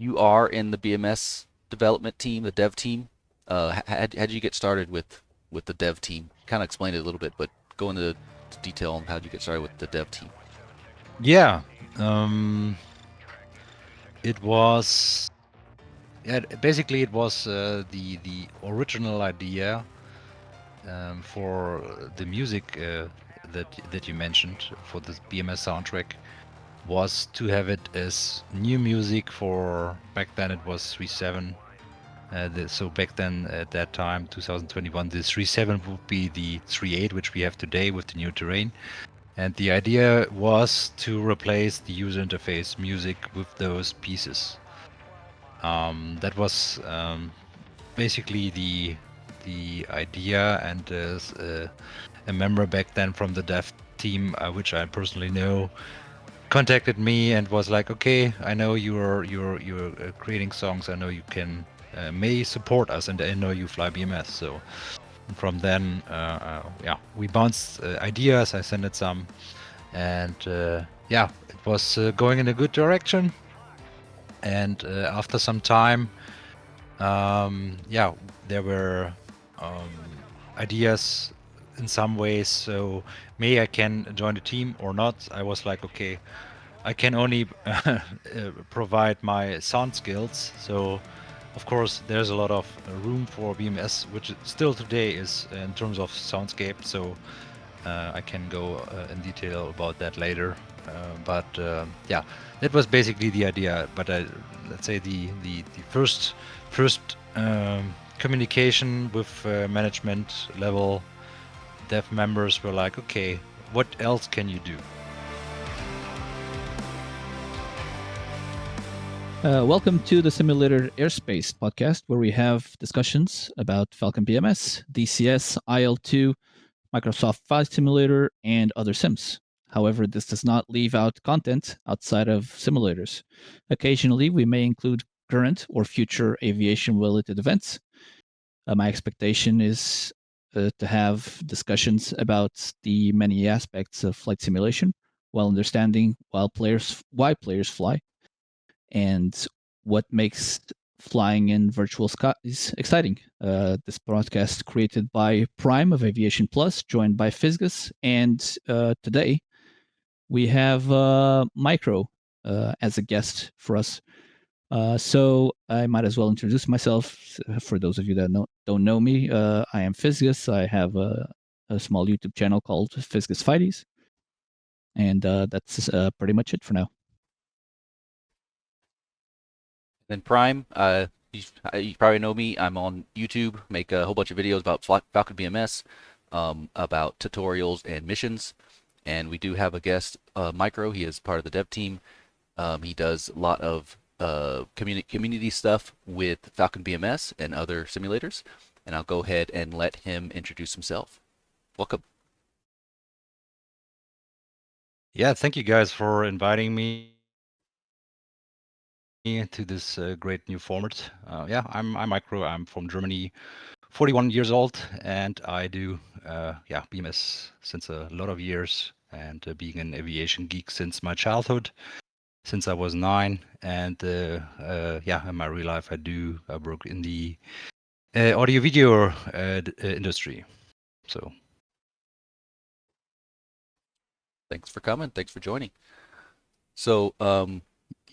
you are in the BMS development team, the dev team. How did you get started with the dev team? Kind of explained it a little bit, but go into detail on how did you get started with the dev team. Yeah, um, it was. Yeah, basically, it was the original idea for the music that you mentioned for the BMS soundtrack was to have it as new music for back then it was 3.7. So back then at that time, 2021, the 3.7 would be the 3.8, which we have today with the new terrain. And the idea was to replace the user interface music with those pieces. That was basically the idea, and a member back then from the dev team, which I personally know, contacted me and was like, "Okay, I know you're creating songs. I know you can may support us, and I know you fly BMS." So from then, yeah, we bounced ideas. I sent it some, and yeah, it was going in a good direction. And after some time, yeah, there were um, ideas in some ways. So may I can join the team or not? I was like, okay, I can only provide my sound skills. So of course, there's a lot of room for BMS, which still today is in terms of soundscape. So I can go in detail about that later. But yeah, that was basically the idea. But let's say the first communication with management level dev members were like, okay, what else can you do? Welcome to the Simulator Airspace podcast, where we have discussions about Falcon BMS, DCS, IL2, Microsoft Flight Simulator, and other sims. However, this does not leave out content outside of simulators. Occasionally, we may include current or future aviation-related events. My expectation is to have discussions about the many aspects of flight simulation, while understanding why players fly, and what makes flying in virtual skies exciting. This broadcast created by Prime of Aviation Plus, joined by Fiscas, and today we have Micro as a guest for us. So I might as well introduce myself for those of you that don't know me. I am Fiscas. I have a small YouTube channel called Fiscas Fighties, and that's pretty much it for now. Then Prime, you probably know me. I'm on YouTube, make a whole bunch of videos about Falcon BMS, about tutorials and missions. And we do have a guest, Micro. He is part of the dev team. He does a lot of community stuff with Falcon BMS and other simulators. And I'll go ahead and let him introduce himself. Welcome. Yeah, thank you guys for inviting me to this great new format. Yeah, I'm Micro. I'm from Germany, 41 years old, and I do yeah BMS since a lot of years, and being an aviation geek since my childhood, since I was 9. And yeah, in my real life, I work in the audio video industry. So Thanks for coming. Thanks for joining. So we were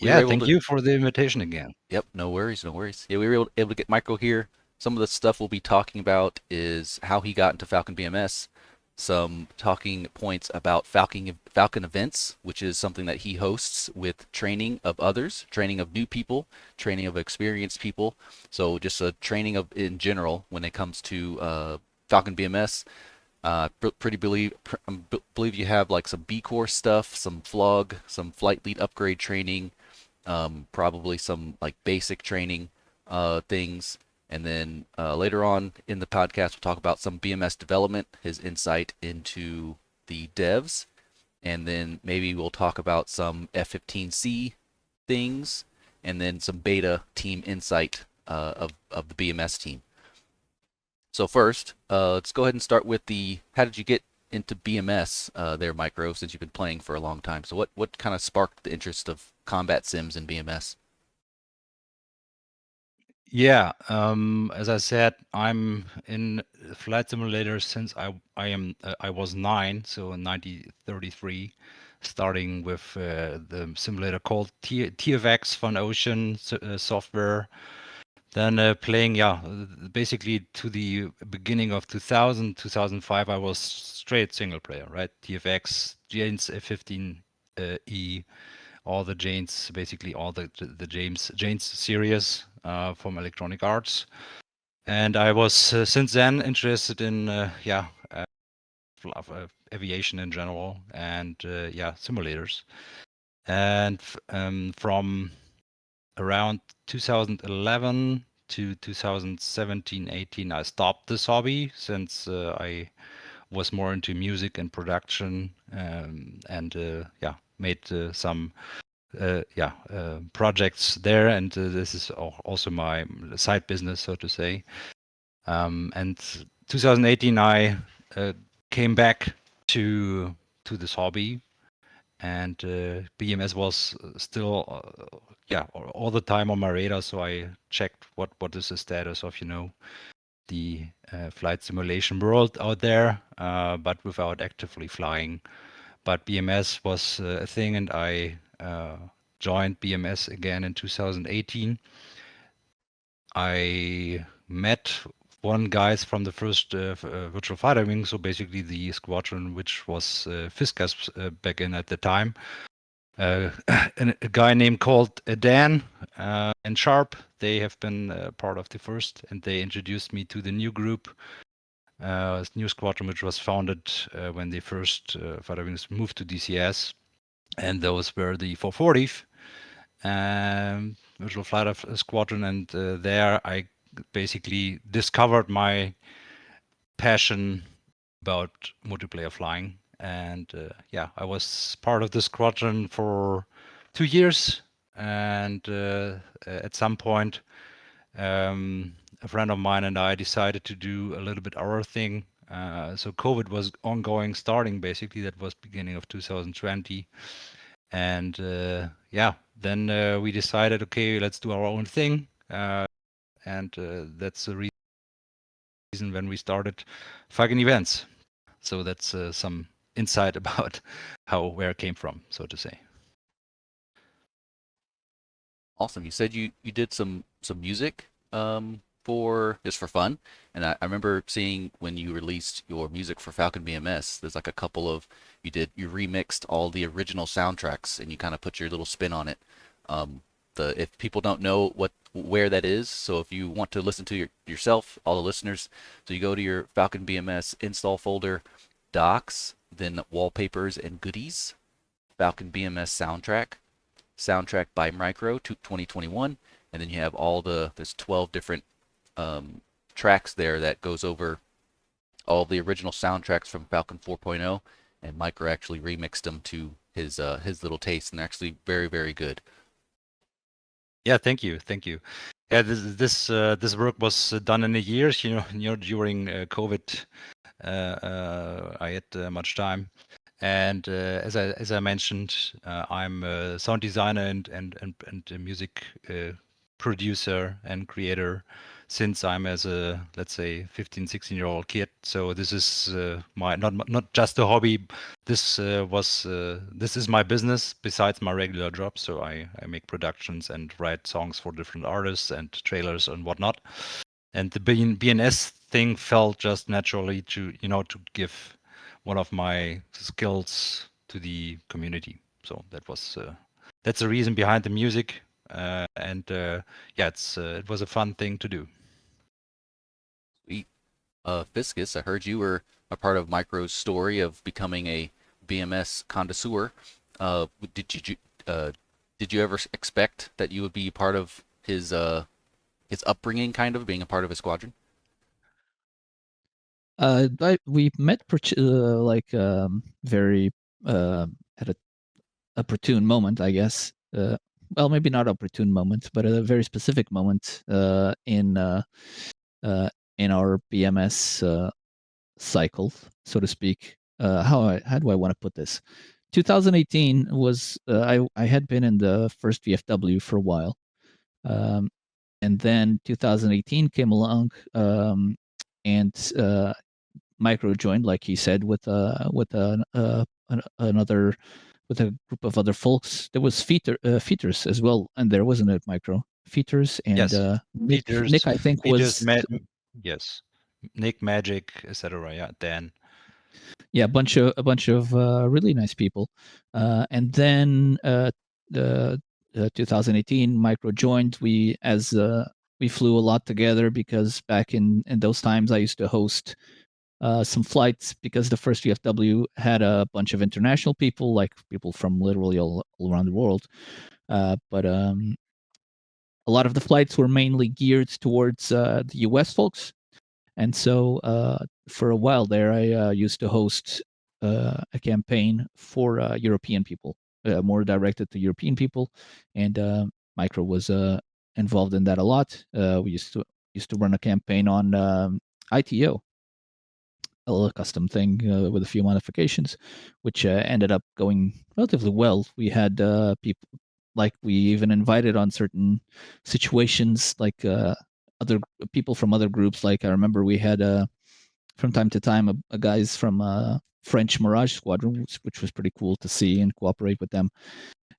yeah, able thank to. you for the invitation again. Yep, no worries, no worries. Yeah, we were able to get Michael here. Some of the stuff we'll be talking about is how he got into Falcon BMS, some talking points about Falcon Events, which is something that he hosts with training of others, training of new people, training of experienced people. So just a training of in general when it comes to Falcon BMS. Believe you have like some B course stuff, some FLOG, some flight lead upgrade training, probably some like basic training things. And then later on in the podcast, we'll talk about some BMS development, his insight into the devs. And then maybe we'll talk about some F-15C things and then some beta team insight of the BMS team. So first, let's go ahead and start with the how did you get into BMS there, Micro, since you've been playing for a long time. So what kind of sparked the interest of combat sims in BMS? Yeah, as I said, I'm in flight simulator since I was 9, so in 1933, starting with the simulator called TFX von Ocean software. Then playing, yeah, basically to the beginning of 2000, 2005, I was straight single player, right? TFX, Jane's F-15E, all the Janes, basically all the Janes series from Electronic Arts. And I was since then interested in aviation in general and yeah, simulators. And from around 2011 to 2017, 18, I stopped this hobby since I was more into music and production and yeah, made some projects there, and this is also my side business, so to say. And 2018, I came back to this hobby, and BMS was still, all the time on my radar. So I checked what is the status of the flight simulation world out there, but without actively flying. But BMS was a thing, and I joined BMS again in 2018. I met one guys from the first virtual fighter wing, so basically the squadron which was Fiscas back in at the time. A guy named called Dan and Sharp. They have been part of the first, and they introduced me to the new group, new squadron, which was founded when the first fighter wings moved to DCS, and those were the 440th virtual fighter squadron, and there I basically discovered my passion about multiplayer flying. And yeah, I was part of the squadron for 2 years, and at some point, a friend of mine and I decided to do a little bit our thing. So COVID was ongoing, starting basically, that was beginning of 2020. And yeah, then we decided, okay, let's do our own thing. And that's the reason when we started Falcon Events. So that's some insight about where it came from, so to say. Awesome. You said you did some music for just for fun, and I remember seeing when you released your music for Falcon BMS. There's like a couple of you remixed all the original soundtracks and you kind of put your little spin on it. The if people don't know where that is, so if you want to listen to yourself, all the listeners, so you go to your Falcon BMS install folder, docs, then wallpapers and goodies, Falcon BMS soundtrack by Micro 2021, and then you have there's 12 different tracks there that goes over all the original soundtracks from Falcon 4.0, and Micro actually remixed them to his little taste, and they're actually very, very good. Yeah, thank you. Yeah, this work was done in a year. During COVID, I had much time. And as I mentioned, I'm a sound designer and a music producer and creator since I'm as a, let's say, 15, 16-year-old kid. So this is my not just a hobby. This this is my business besides my regular job. So I make productions and write songs for different artists and trailers and whatnot. And the BNS thing felt just naturally to give one of my skills to the community. So that's the reason behind the music, and yeah, it was a fun thing to do. Sweet. Fiscus, I heard you were a part of Micro's story of becoming a BMS connoisseur. Did you did you ever expect that you would be part of his upbringing, kind of being a part of his squadron? We met like very at a opportune moment, I guess. Well, maybe not opportune moment, but a very specific moment in our BMS cycle, so to speak. How do I want to put this? 2018 was I had been in the first VFW for a while, um, and then 2018 came along, and Micro joined, like he said, with another, with a group of other folks. There was Features as well, and there wasn't it Micro Features and Yes, Nick. Peters, Nick, I think, Peters, was yes, Nick, Magic, etc. Yeah, Dan. yeah, a bunch of really nice people, and then the 2018 Micro joined. We flew a lot together because back in those times I used to host some flights because the first VFW had a bunch of international people, like people from literally all around the world. But a lot of the flights were mainly geared towards the US folks. And so for a while there, I used to host a campaign for European people, more directed to European people. And Micro was involved in that a lot. We used to run a campaign on ITO, a little custom thing with a few modifications, which ended up going relatively well. We had people, like we even invited on certain situations, like other people from other groups. Like I remember we had from time to time a guys from French Mirage Squadron, which was pretty cool to see and cooperate with them.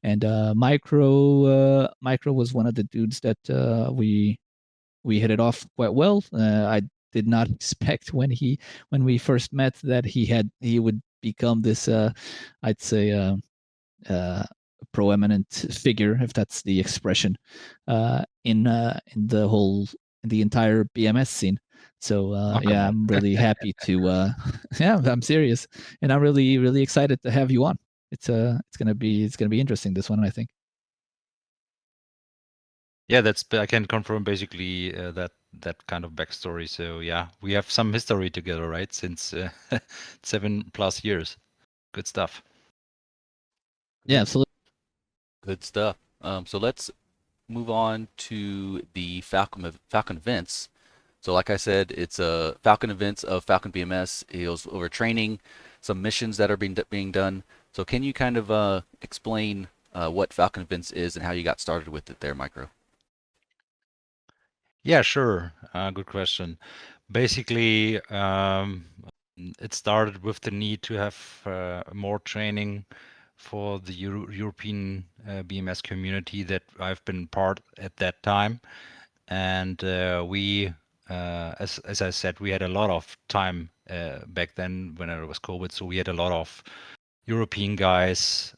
And Micro was one of the dudes that we hit it off quite well. I did not expect when we first met that he would become this I'd say proeminent figure, if that's the expression, in the entire BMS scene. So Oh, come yeah, on. I'm really happy to yeah, I'm serious, and I'm really excited to have you on. It's gonna be interesting, this one, I think. Yeah, I can confirm basically that kind of backstory. So yeah, we have some history together, right? Since 7+ years. Good stuff. Yeah, absolutely. Good stuff. So let's move on to the Falcon events. So like I said, it's a Falcon events of Falcon BMS. It goes over training, some missions that are being done. So can you kind of explain what Falcon events is and how you got started with it there, Micro? Yeah, sure. Good question. Basically, it started with the need to have more training for the European BMS community that I've been part at that time. And as I said, we had a lot of time back then when it was COVID. So we had a lot of European guys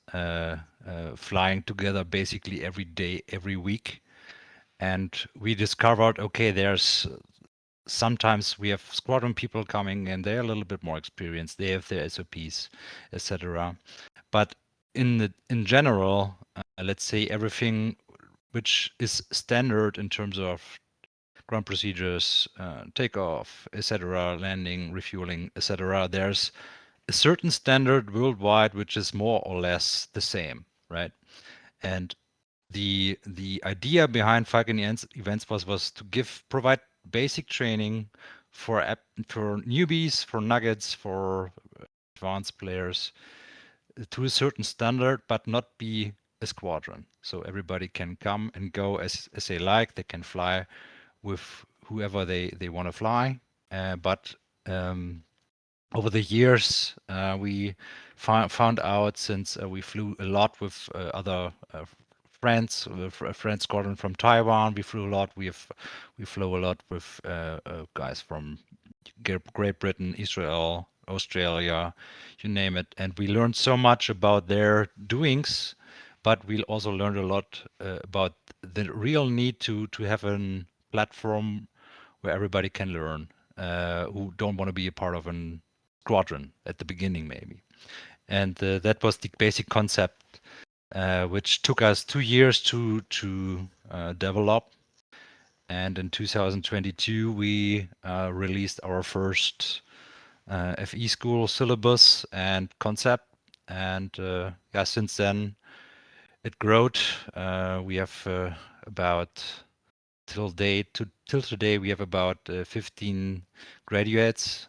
flying together basically every day, every week. And we discovered, okay, there's sometimes we have squadron people coming and they're a little bit more experienced. They have their SOPs, etc. But in general, let's say everything which is standard in terms of ground procedures, takeoff, etc., landing, refueling, etc. There's a certain standard worldwide which is more or less the same, right? And the idea behind Falcon Events was to provide basic training for newbies, for nuggets, for advanced players to a certain standard, but not be a squadron. So everybody can come and go as they like. They can fly with whoever they want to fly. But over the years, we found out, since we flew a lot with other friends, friend squadron from Taiwan, we flew a lot. We flew a lot with guys from Great Britain, Israel, Australia, you name it, and we learned so much about their doings. But we also learned a lot about the real need to have a platform where everybody can learn, who don't want to be a part of a squadron at the beginning, maybe. And that was the basic concept, which took us 2 years to develop. And in 2022, we released our first FE school syllabus and concept. And yeah, since then it growed. We have about till today we have about 15 graduates.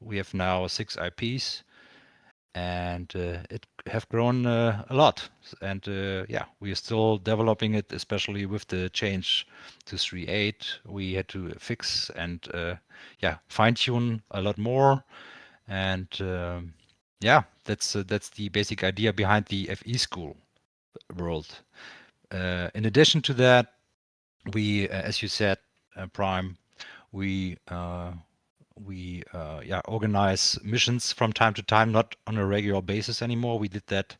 We have now 6 IPs, and it have grown a lot, and yeah, we are still developing it, especially with the change to 3.8. We had to fix and yeah, fine tune a lot more, and yeah, that's the basic idea behind the FE school world. In addition to that, we, as you said, Prime, we yeah, organize missions from time to time, not on a regular basis anymore. We did that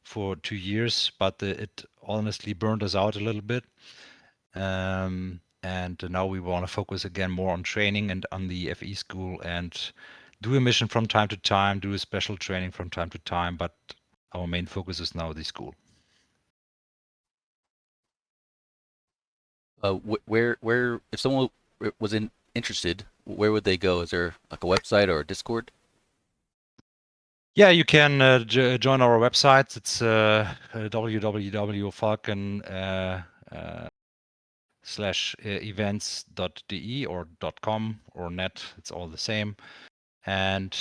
for 2 years, but it honestly burned us out a little bit. And now we want to focus again more on training and on the FE school and do a mission from time to time, do a special training from time to time, but our main focus is now the school. Where, if someone was interested, where would they go? Is there like a website or a Discord? Yeah, you can join our website. It's www.falcon /events.de or .com or net. It's all the same. And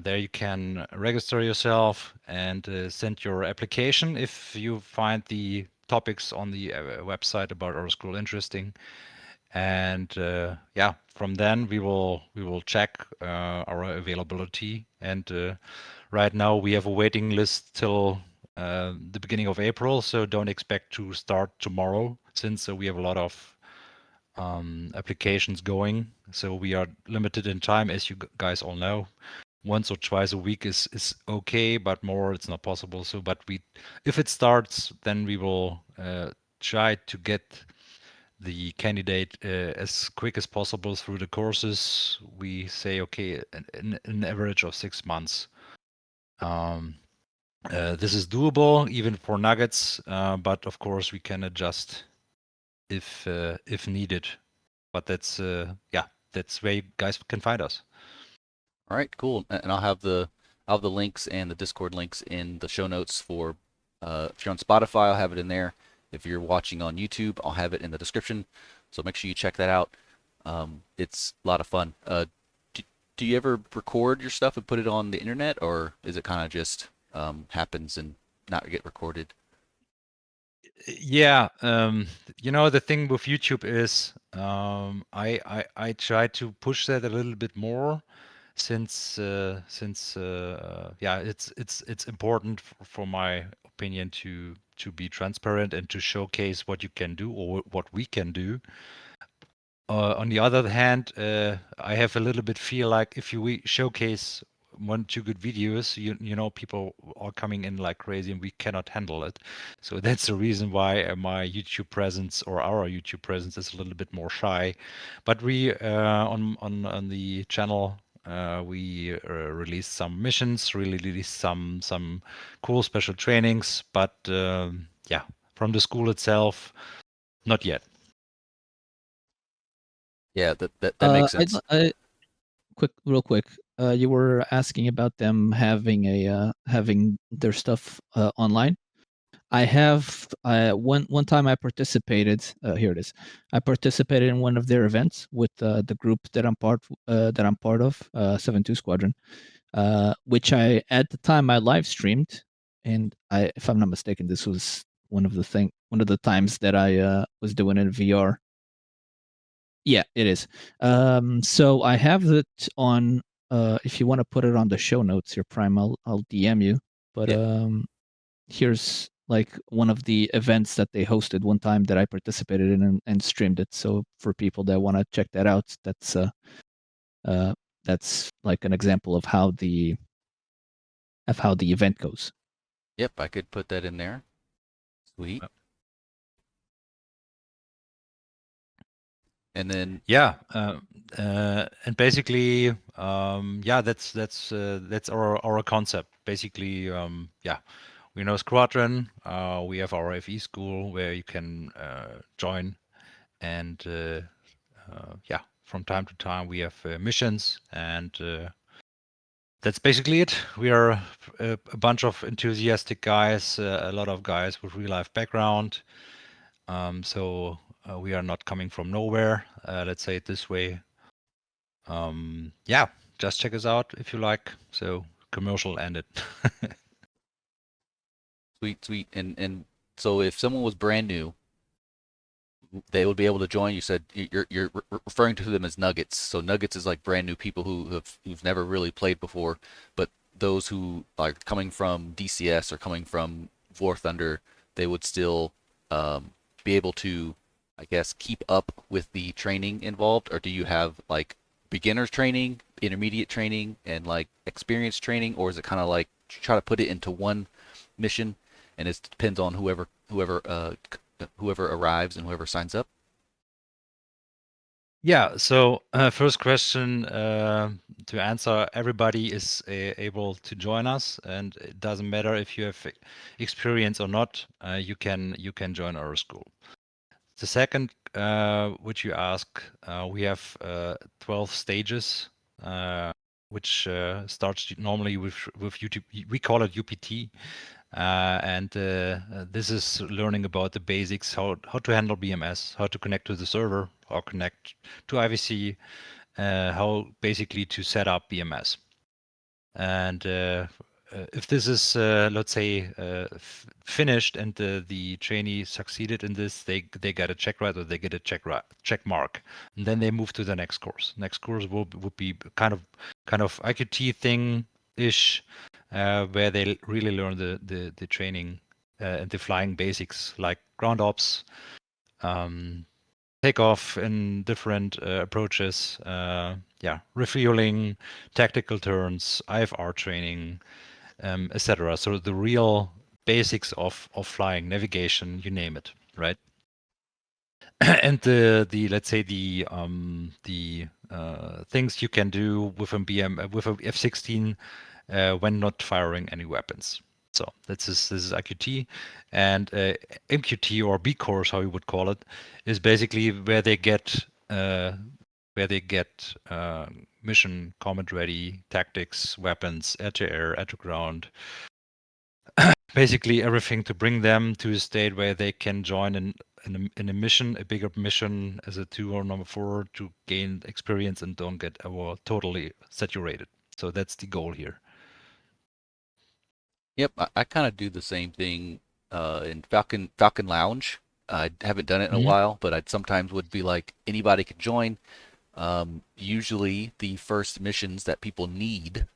there you can register yourself and send your application if you find the topics on the website about our school interesting. And yeah, from then we will check our availability. And right now we have a waiting list till the beginning of April, so don't expect to start tomorrow, since we have a lot of applications going. So we are limited in time, as you guys all know. Once or twice a week is okay, but more it's not possible. So, but if it starts, then we will try to get the candidate as quick as possible through the courses. We say, okay, an average of 6 months. This is doable even for nuggets, but of course we can adjust if needed. But that's yeah, that's where you guys can find us. All right, cool. And I'll have the links and the Discord links in the show notes for if you're on Spotify, I'll have it in there. If you're watching on YouTube, I'll have it in the description. So make sure you check that out. It's a lot of fun. Do you ever record your stuff and put it on the internet, or is it kind of just happens and not get recorded? Yeah, you know, the thing with YouTube is I try to push that a little bit more, since yeah, it's important for my opinion to be transparent and to showcase what you can do or what we can do. On the other hand, I have a little bit feel like if we showcase 1, 2 good videos, you know, people are coming in like crazy and we cannot handle it. So that's the reason why my YouTube presence or our YouTube presence is a little bit more shy. But we on the channel we released some missions, really released some cool special trainings, but yeah, from the school itself, not yet. Yeah, that makes I, sense. real quick. You were asking about them having having their stuff online. I have one time I participated. Here it is. I participated in one of their events with the group that I'm part of, 7-2 Squadron, which I at the time I live streamed, and if I'm not mistaken, this was one of the times that I was doing it in VR. Yeah, it is. So I have it on. If you want to put it on the show notes, your Prime, I'll DM you. But Yeah, here's like one of the events that they hosted one time that I participated in and streamed it. So for people that want to check that out, that's like an example of how the event goes. yep, I could put that in there. Sweet. And then Yeah, and basically, yeah, that's our concept. Basically, yeah, we know Squadron. We have our FE school where you can join, and yeah, from time to time we have missions, and that's basically it. We are a bunch of enthusiastic guys, a lot of guys with real life background. So we are not coming from nowhere. Let's say it this way. Yeah, just check us out if you like. So commercial ended. Sweet, sweet. And so if someone was brand new, they would be able to join. You said you're referring to them as nuggets. So nuggets is like brand new people who've never really played before, but those who are coming from DCS or coming from War Thunder, they would still be able to, I guess, keep up with the training involved. Or do you have like beginners training, intermediate training, and like experienced training, or is it kind of like try to put it into one mission, and it depends on whoever arrives and whoever signs up? Yeah. So first question to answer: everybody is able to join us, and it doesn't matter if you have experience or not. You can join our school. The second, which you ask, we have 12 stages, which starts normally with YouTube. We call it UPT, and this is learning about the basics, how to handle BMS, how to connect to the server, how connect to IVC, how basically to set up BMS. And if this is, let's say, finished and the trainee succeeded in this, they get a check right, or they get a check mark, and then they move to the next course. Next course would be kind of IQT thing ish, where they really learn the training and the flying basics like ground ops, takeoff in different approaches, refueling, tactical turns, IFR training, etc. So the real basics of flying, navigation, you name it, right? And the let's say the things you can do with a F-16 when not firing any weapons. So this is IQT, and MQT, or B course, how you would call it, is basically where they get mission combat ready tactics, weapons, air to air, air to ground, basically everything to bring them to a state where they can join in a mission, a bigger mission as a 2 or number 4, to gain experience and don't get totally saturated. So that's the goal here. Yep, I kind of do the same thing in Falcon Lounge. I haven't done it in a Mhm. while, but I sometimes would be like anybody could join. Usually, the first missions that people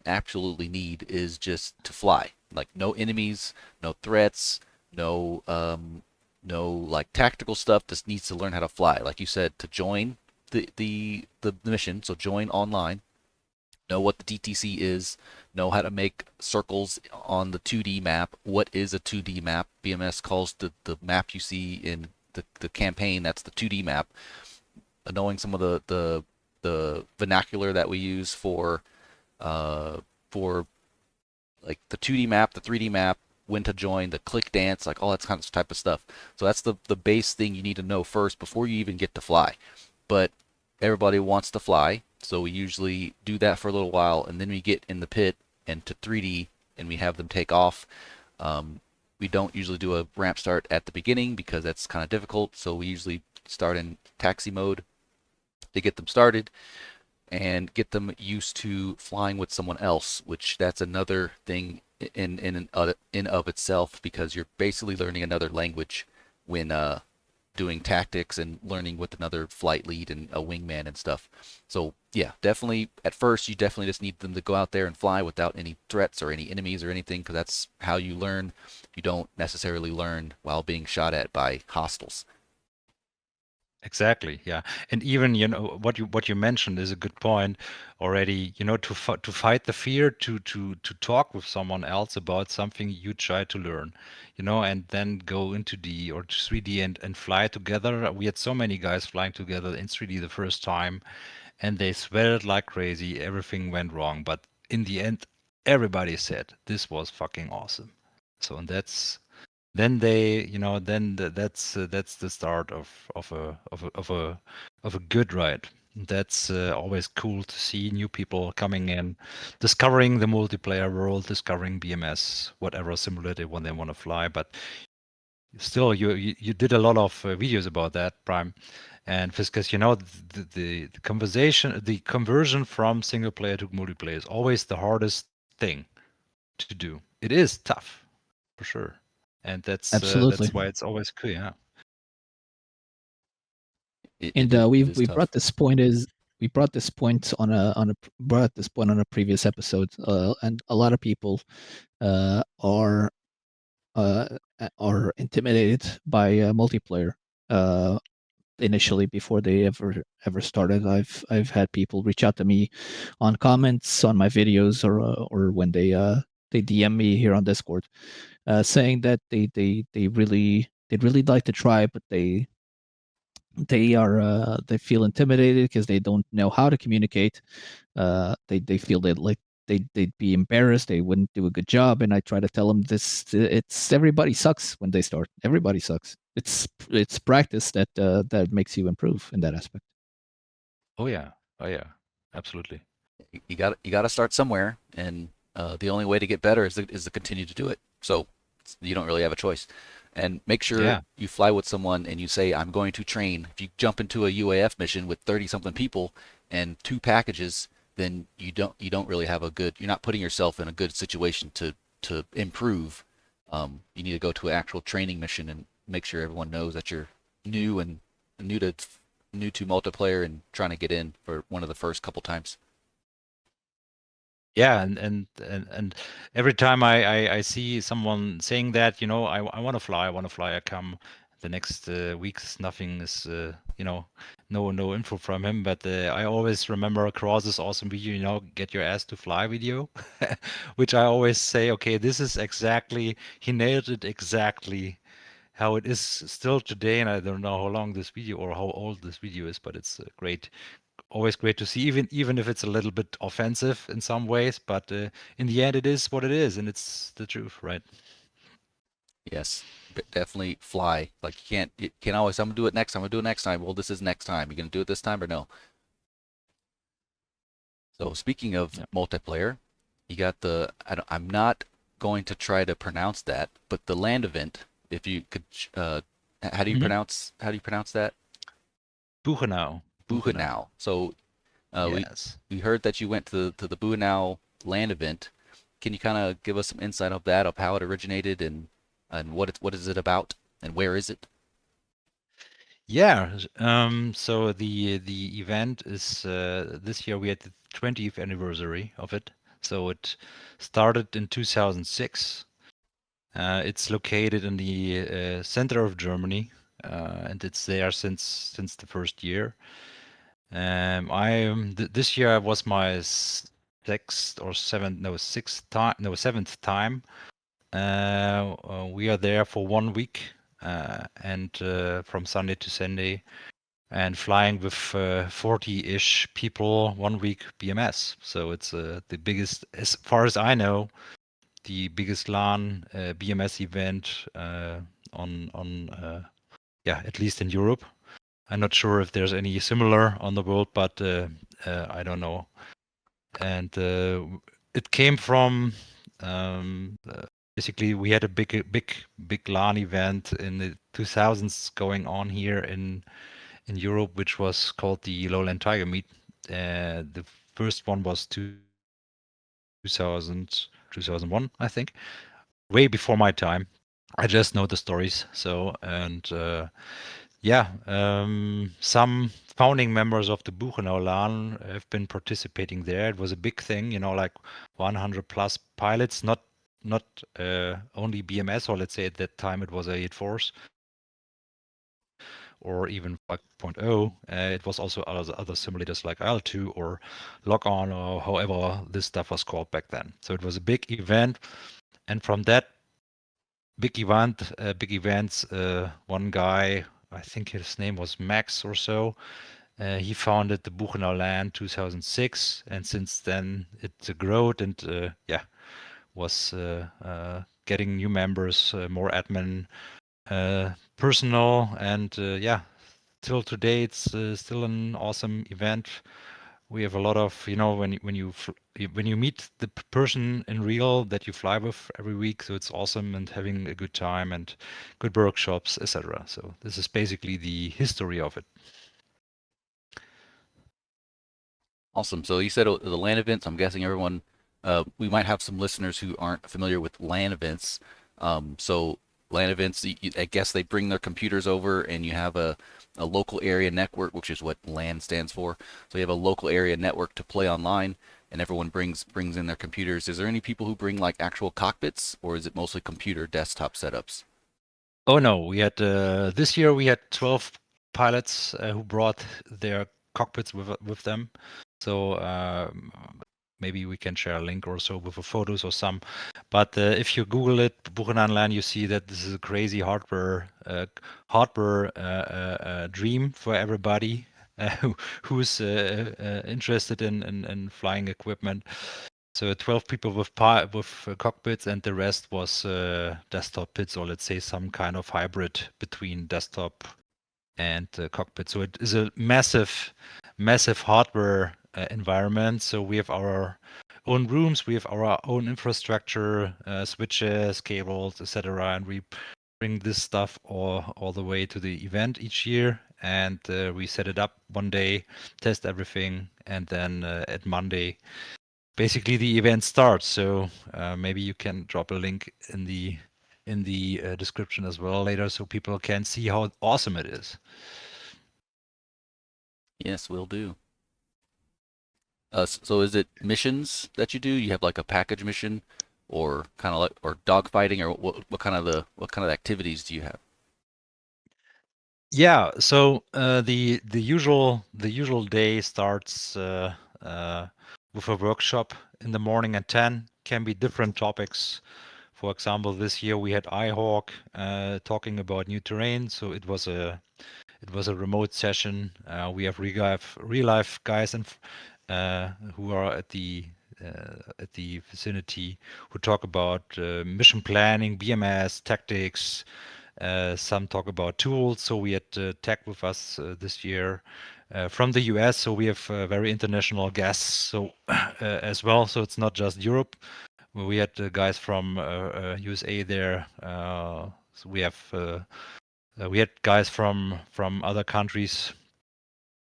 absolutely need, is just to fly. Like no enemies, no threats, no like tactical stuff. Just needs to learn how to fly. Like you said, to join the mission. So join online, know what the DTC is, know how to make circles on the 2D map. What is a 2D map? BMS calls the map you see in the campaign, that's the 2D map. Knowing some of the vernacular that we use for like the 2D map, the 3D map, when to join, the click dance, like all that kind of type of stuff. So that's the base thing you need to know first before you even get to fly. But everybody wants to fly, so we usually do that for a little while, and then we get in the pit and to 3D, and we have them take off. We don't usually do a ramp start at the beginning because that's kind of difficult, so we usually start in taxi mode to get them started and get them used to flying with someone else, which that's another thing in of itself, because you're basically learning another language when doing tactics and learning with another flight lead and a wingman and stuff. So yeah, definitely at first you definitely just need them to go out there and fly without any threats or any enemies or anything, because that's how you learn. You don't necessarily learn while being shot at by hostiles. Exactly, yeah. And even, what you mentioned is a good point already. To fight the fear, to talk with someone else about something you try to learn, and then go into D or 3D and fly together. We had so many guys flying together in 3D the first time, and they sweated like crazy. Everything went wrong, but in the end, everybody said this was fucking awesome. So, and then they then that's the start of a good ride. That's always cool to see new people coming in, discovering the multiplayer world, discovering BMS, whatever simulator when they want to fly. But still, you did a lot of videos about that, Prime and Fiscas. The conversation, the conversion from single player to multiplayer is always the hardest thing to do. It is tough, for sure. and that's Absolutely. why it's always cool. Yeah. And It is we tough. brought this point is we brought this point on a brought this point on a previous episode, and a lot of people uh, are uh, are intimidated by multiplayer. Initially, before they ever started, I've had people reach out to me on comments on my videos, or when they DM me here on Discord, saying that they'd really like to try, but they feel intimidated because they don't know how to communicate. They feel that like they'd be embarrassed, they wouldn't do a good job, and I try to tell them this: it's everybody sucks when they start. Everybody sucks. It's practice that makes you improve in that aspect. Oh yeah. Oh yeah. Absolutely. You got to start somewhere, and the only way to get better is to continue to do it. So you don't really have a choice. And make sure Yeah. you fly with someone and you say, I'm going to train. If you jump into a UAF mission with 30 something people and 2 packages, then you don't really have a good. You're not putting yourself in a good situation to improve. You need to go to an actual training mission and make sure everyone knows that you're new and new to new to multiplayer and trying to get in for one of the first couple times. Yeah, and every time I see someone saying that, I want to fly, I want to fly, I come the next weeks, nothing is, no info from him. But I always remember across this awesome video, get your ass to fly video, which I always say, okay, this is exactly, he nailed it exactly how it is still today. And I don't know how long this video or how old this video is, but it's great, always great to see, even if it's a little bit offensive in some ways. But in the end, it is what it is, and it's the truth, right? Yes, definitely fly. Like you can't always. I'm gonna do it next time. I'm gonna do it next time. Well, this is next time. You gonna do it this time or no? So speaking of Yeah. multiplayer, you got the. I'm not going to try to pronounce that, but the land event. If you could, Hmm. how do you pronounce that? Buchenau. Buchenau. Buchenau. So uh, we Yes. we heard that you went to the Buchenau LAN event. Can you kind of give us some insight of that, of how it originated and what is it about and where is it? Yeah. So the event is this year we had the 20th anniversary of it. So it started in 2006. It's located in the center of Germany, and it's there since the first year. This year was my sixth or seventh, no, sixth time, no, seventh time. We are there for 1 week, and from Sunday to Sunday, and flying with 40-ish people 1 week BMS. So it's the biggest, as far as I know, the biggest LAN BMS event on yeah, at least in Europe. I'm not sure if there's any similar on the world, but I don't know. And it came from basically we had a big LAN event in the 2000s going on here in Europe, which was called the Lowland Tiger Meet. The first one was 2001, I think, way before my time. I just know the stories. So, and yeah, some founding members of the Buchenau LAN have been participating there. It was a big thing, like 100 plus pilots, not only BMS, or let's say at that time it was a Force or even 5.0. It was also other simulators like IL-2 or Lock On, or however this stuff was called back then. So it was a big event, and from that big events, one guy, I think his name was Max or so. He founded the Buchenau LAN 2006, and since then it growed and yeah, was getting new members, more admin, personal, and yeah, till today it's still an awesome event. We have a lot of, when you meet the person in real that you fly with every week, so it's awesome and having a good time and good workshops, etc. So this is basically the history of it. Awesome. So you said the LAN events. I'm guessing everyone. We might have some listeners who aren't familiar with LAN events. So LAN events, I guess they bring their computers over and you have a local area network, which is what LAN stands for. So you have a local area network to play online, and everyone brings in their computers. Is there any people who bring like actual cockpits, or is it mostly computer desktop setups? Oh no, we had this year we had 12 pilots who brought their cockpits with them. So maybe we can share a link or so with the photos or some. But if you Google it, Buchenau LAN, you see that this is a crazy hardware dream for everybody who's interested in flying equipment. So 12 people with cockpits, and the rest was desktop pits, or let's say some kind of hybrid between desktop and cockpit. So it is a massive hardware environment. So we have our own rooms, we have our own infrastructure, switches, cables, etc., and we bring this stuff all the way to the event each year, and we set it up one day, test everything, and then at Monday basically the event starts. So maybe you can drop a link in the description as well later, so people can see how awesome it is. Yes, will do. So is it missions that you do? You have like a package mission, or kind of like or dogfighting, or what kind of what kind of activities do you have? Yeah. So the usual day starts with a workshop in the morning at 10. Can be different topics. For example, this year we had iHawk talking about new terrain. So it was a remote session. We have real life guys and who are at the vicinity who talk about mission planning, BMS tactics. Some talk about tools. So we had tech with us this year from the US. So we have very international guests. So as well. So it's not just Europe. We had guys from USA there. So we had guys from other countries,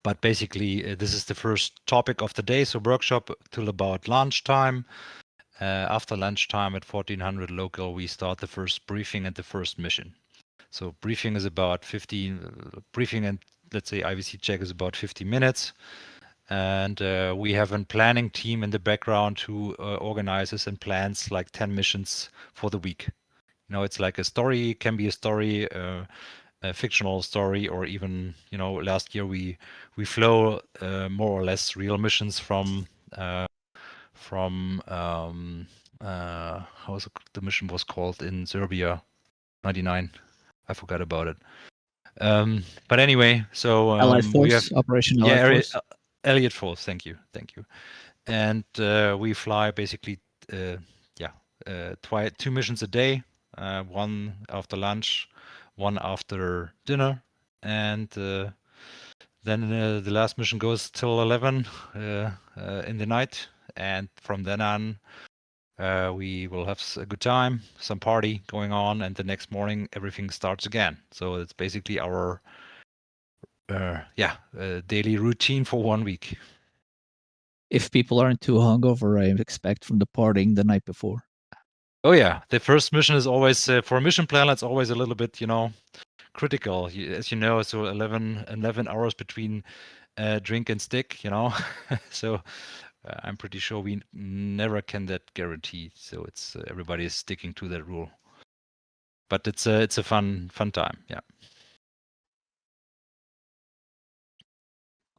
but basically this is the first topic of the day. So workshop till about lunchtime. After lunchtime at 1400 local, we start the first briefing and the first mission. So briefing is about 15. Briefing and let's say IVC check is about 50 minutes. And we have a planning team in the background who organizes and plans like 10 missions for the week. It's like a story, can be a story, a fictional story, or even, last year we flew more or less real missions from how the mission was called in Serbia, 99. I forgot about it. But anyway, so Allied we have Force, Operation Allied Force. Elliot Falls. Thank you. And we fly basically, two missions a day, one after lunch, one after dinner, and then the last mission goes till 11 in the night, and from then on we will have a good time, some party going on, and the next morning everything starts again. So it's basically our daily routine for 1 week. If people aren't too hungover, I expect from departing the night before. Oh yeah, the first mission is always for a mission planner. It's always a little bit, critical, as you know. So 11 hours between drink and stick, so I'm pretty sure we never can that guarantee. So it's everybody is sticking to that rule. But it's a fun time. Yeah.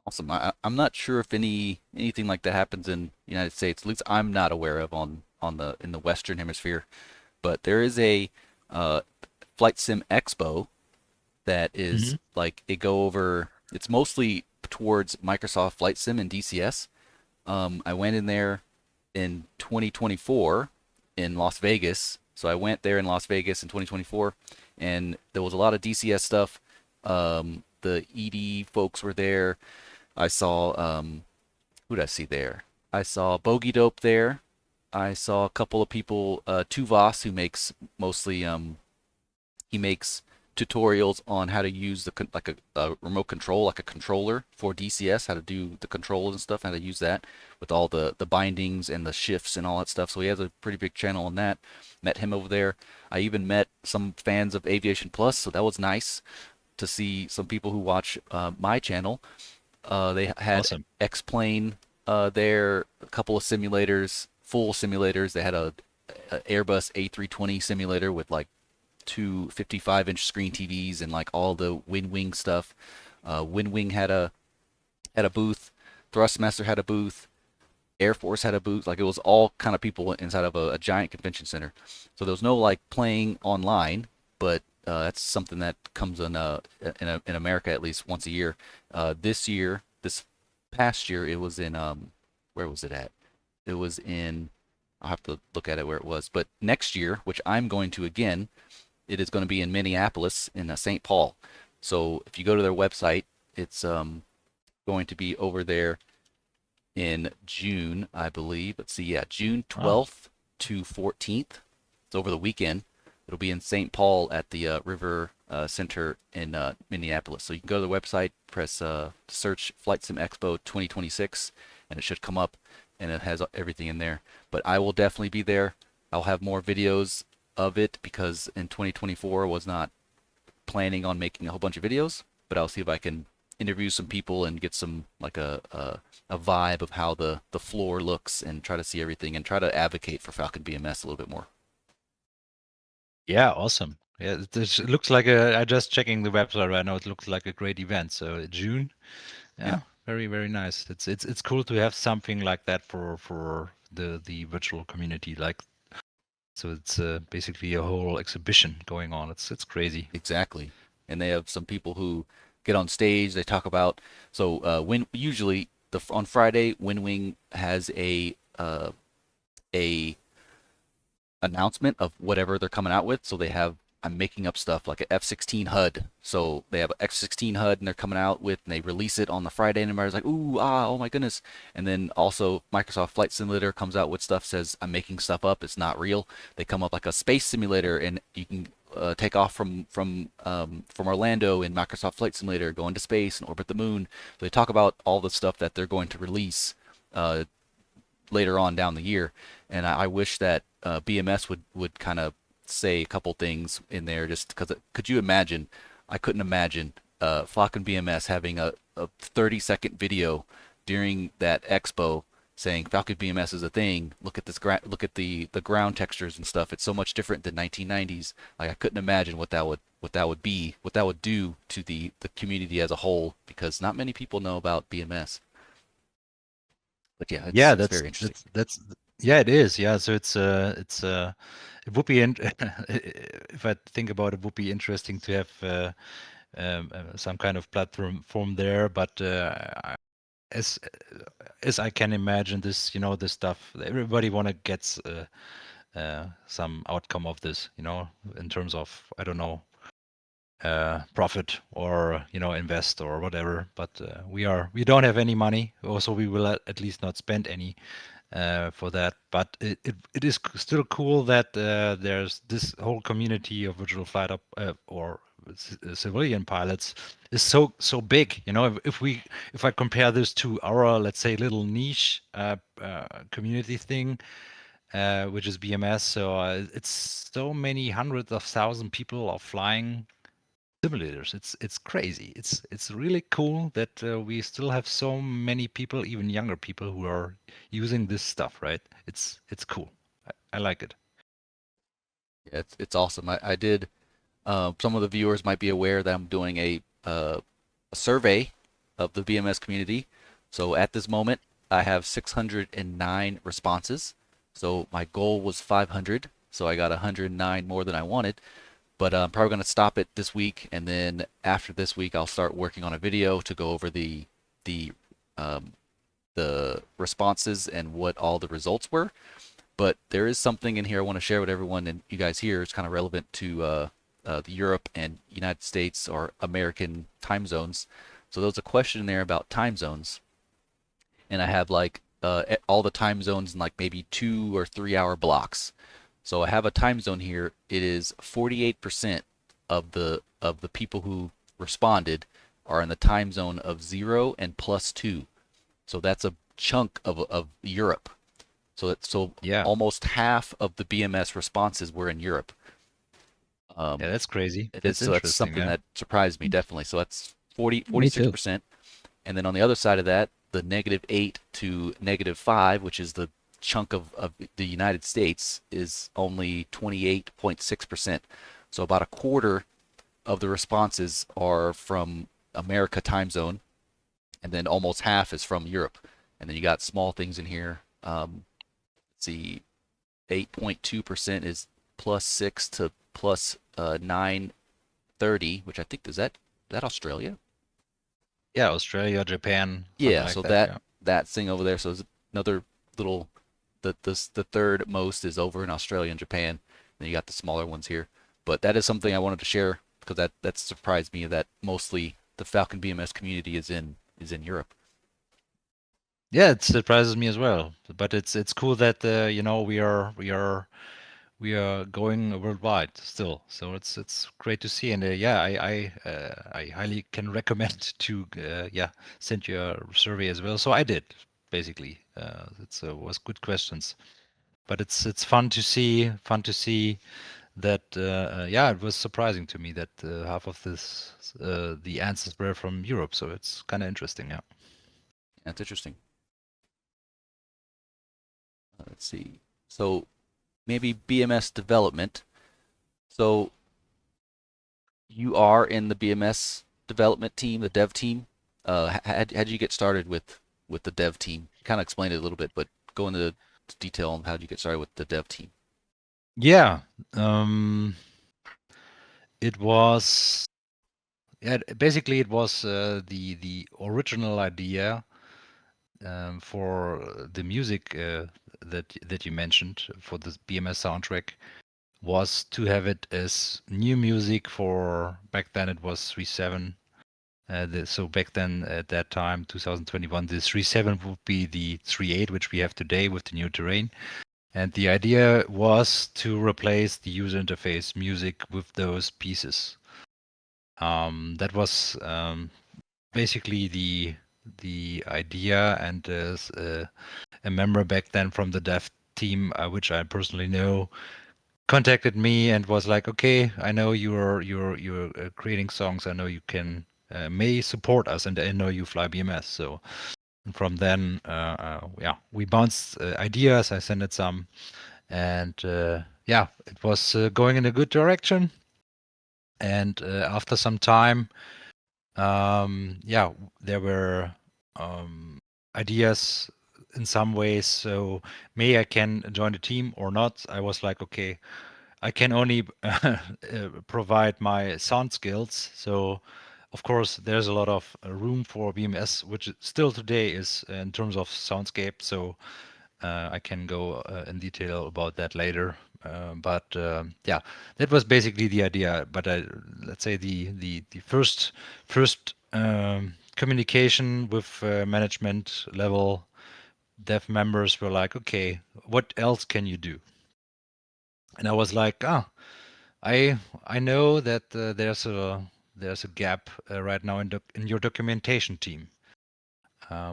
Awesome. I'm not sure if anything like that happens in the United States. At least I'm not aware of in the Western Hemisphere. But there is a Flight Sim Expo that is like they go over. It's mostly towards Microsoft Flight Sim and DCS. I went in there in 2024 in Las Vegas. So I went there in Las Vegas in 2024, and there was a lot of DCS stuff. The ED folks were there. I saw who did I see there? I saw Bogey Dope there. I saw a couple of people, Tuvas, who makes mostly he makes tutorials on how to use like a remote control, like a controller for DCS, how to do the controls and stuff, how to use that with all the bindings and the shifts and all that stuff. So he has a pretty big channel on that. Met him over there. I even met some fans of Aviation Plus, so that was nice to see some people who watch my channel. They had Awesome. X-Plane there, a couple of simulators, full simulators. They had a Airbus A320 simulator with like two 55-inch screen TVs and like all the WinWing stuff. WinWing had a booth. Thrustmaster had a booth. Air Force had a booth. Like it was all kind of people inside of a giant convention center. So there was no like playing online, but that's something that comes in America at least once a year. This past year, it was in where was it at? It was in. I'll have to look at it where it was. But next year, which I'm going to again, it is going to be in Minneapolis in St. Paul. So if you go to their website, it's going to be over there in June, I believe. Let's see, yeah, June 12th to 14th. It's over the weekend. It'll be in St. Paul at the River Center in Minneapolis. So you can go to the website, press search Flight Sim Expo 2026, and it should come up, and it has everything in there. But I will definitely be there. I'll have more videos of it because in 2024 I was not planning on making a whole bunch of videos, but I'll see if I can interview some people and get some like a vibe of how the floor looks and try to see everything and try to advocate for Falcon BMS a little bit more. Yeah, awesome. Yeah, it looks like I just checking the website right now. It looks like a great event. So June, Yeah, yeah, very very nice. It's cool to have something like that for the virtual community. Like so, it's basically a whole exhibition going on. It's crazy. exactly. And they have some people who get on stage. They talk about when usually on Friday, WinWing has a announcement of whatever they're coming out with. So they have, I'm making up stuff like an F-16 HUD. So they have an F-16 HUD and they're coming out with, and they release it on the Friday, and everybody's like, ooh, oh my goodness. And then also Microsoft Flight Simulator comes out with stuff, says I'm making stuff up, it's not real. They come up like a space simulator, and you can take off from Orlando in Microsoft Flight Simulator, go into space and orbit the moon. So they talk about all the stuff that they're going to release later on down the year, and I wish that BMS would kind of say a couple things in there, just because could you imagine? I couldn't imagine Falcon BMS having a 30-second video during that expo saying Falcon BMS is a thing. Look at this look at the ground textures and stuff. It's so much different than 1990s. Like I couldn't imagine what that would be, what that would do to the community as a whole, because not many people know about BMS. But yeah, Yeah, it's very interesting. that's yeah, it is. Yeah, so it would be if I think about it, would be interesting to have some kind of platform form there. But as as I can imagine, this this stuff, everybody want to get some outcome of this, in terms of I don't know profit or invest or whatever. But we don't have any money, also we will at least not spend any for that. But it is still cool that there's this whole community of virtual flight or civilian pilots is so big. If I compare this to our, let's say, little niche community thing, which is BMS, so it's so many hundreds of thousand people are flying simulators. It's crazy. It's really cool that we still have so many people, even younger people, who are using this stuff. Right? It's cool. I like it. Yeah, it's awesome. I did. Some of the viewers might be aware that I'm doing a survey of the BMS community. So at this moment, I have 609 responses. So my goal was 500. So I got 109 more than I wanted. But I'm probably going to stop it this week, and then after this week, I'll start working on a video to go over the um, the responses and what all the results were. But there is something in here I want to share with everyone and you guys here. It's kind of relevant to the Europe and United States or American time zones. So there's a question in there about time zones, and I have like all the time zones in like maybe 2 or 3 hour blocks. So I have a time zone here. It is 48% of the people who responded are in the time zone of 0 and +2. So that's a chunk of Europe. So Yeah. almost half of the BMS responses were in Europe. Yeah, that's crazy. It is, That's so that's interesting. something Yeah. that surprised me definitely. So that's 40, Me too. 46%. And then on the other side of that, the -8 to -5, which is the chunk of the United States, is only 28.6%. So about a quarter of the responses are from America time zone, and then almost half is from Europe. And then you got small things in here. Let's see, 8.2% is +6 to +930, which I think is that Australia? Yeah, Australia, Japan, something Yeah, like so that. Yeah. that thing over there. So there's another little the third most is over in Australia and Japan. Then you got the smaller ones here. But that is something I wanted to share because that surprised me that mostly the Falcon BMS community is in Europe. Yeah, it surprises me as well. But it's cool that we are going worldwide still. So it's great to see. And yeah, I highly can recommend to send you a survey as well. So I did basically. It was good questions. But it's fun to see that yeah, it was surprising to me that half of this the answers were from Europe. So it's kind of interesting. Yeah. That's interesting. Let's see. So maybe BMS development. So you are in the BMS development team, the dev team. How'd you get started with the dev team? Kind of explained it a little bit, but go into detail on how'd you get started with the dev team. Yeah. Um, it was basically it was the original idea for the music that you mentioned for the BMS soundtrack was to have it as new music for back then it was 3.7. So back then at that time 2021 the 3.7 would be the 3.8 which we have today with the new terrain. And the idea was to replace the user interface music with those pieces. That was basically the idea, and there's a member back then from the dev team, which I personally know, contacted me and was like, "Okay, I know you're creating songs. I know you can may support us, and I know you fly BMS." So from then, yeah, we bounced ideas. I sent it some, and yeah, it was going in a good direction. And after some time, yeah, there were ideas in some ways. So may I can join the team or not? I was like, okay, I can only provide my sound skills. So of course, there's a lot of room for BMS, which still today is in terms of soundscape. So I can go in detail about that later. But yeah, that was basically the idea. But let's say the first communication with management level dev members were like, okay, what else can you do? And I was like, I know that there's a gap right now in your documentation team.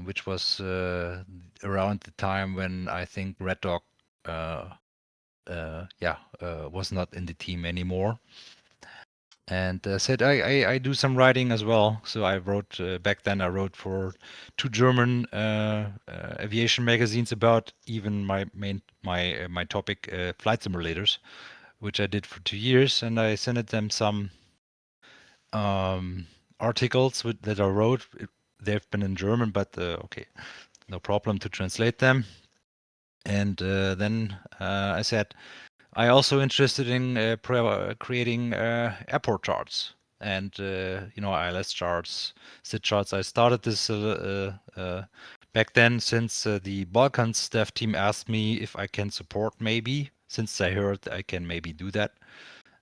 Which was around the time when I think Red Dog was not in the team anymore. And said I do some writing as well. So I wrote back then. I wrote for 2 German aviation magazines about even my topic flight simulators, which I did for 2 years. And I sent them some articles that I wrote. They've been in German, but okay, no problem to translate them. And then I said, I also interested in creating airport charts and ILS charts, SID charts. I started this back then since the Balkans dev team asked me if I can support maybe, since I heard I can maybe do that.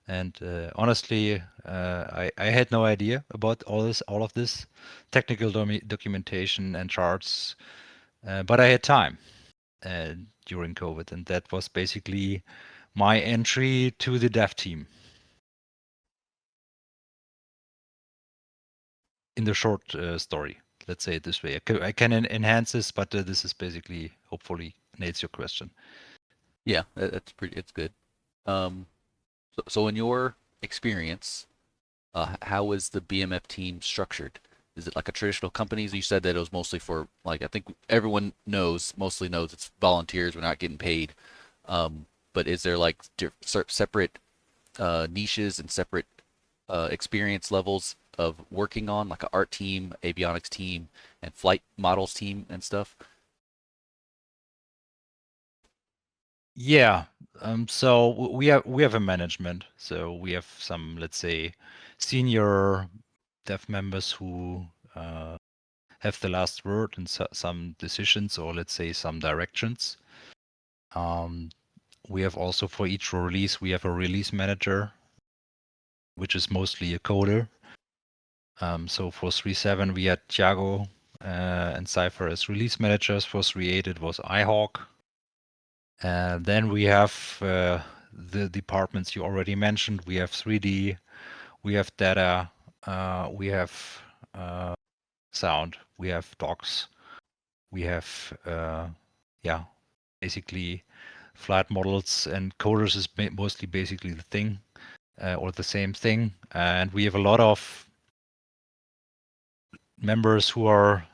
And honestly, I had no idea about all of this technical documentation and charts, but I had time during COVID, and that was basically my entry to the dev team. in the short story. Let's say it this way. I can enhance this, but this is basically, hopefully, Nate's your question. Yeah, that's pretty. It's good. Um, so in your experience, how is the BMF team structured? Is it like a traditional company? You said that it was mostly for like I think everyone mostly knows it's volunteers. We're not getting paid. But is there like separate niches and separate experience levels of working on like an art team, avionics team, and flight models team and stuff? Yeah. So we have a management. So we have some, let's say, senior dev members who have the last word in some decisions, or let's say some directions. We have also, for each release, we have a release manager, which is mostly a coder. So for 3.7 we had Thiago and Cypher as release managers. For 3.8 it was iHawk. Then we have the departments you already mentioned. We have 3D, we have data, we have sound, we have docs, we have basically flight models, and coders is mostly basically the thing or the same thing. And we have a lot of members who are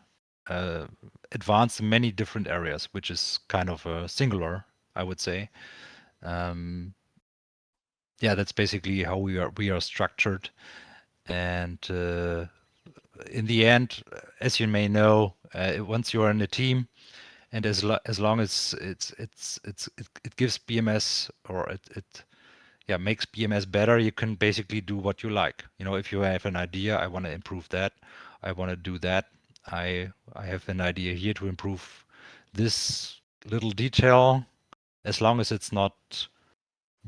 advanced in many different areas, which is kind of singular, I would say. Yeah, that's basically how we are structured. And in the end, as you may know, once you are in a team, and as long as it gives BMS, or it makes BMS better, you can basically do what you like. You know, if you have an idea, I want to improve that, I want to do that. I have an idea here to improve this little detail, as long as it's not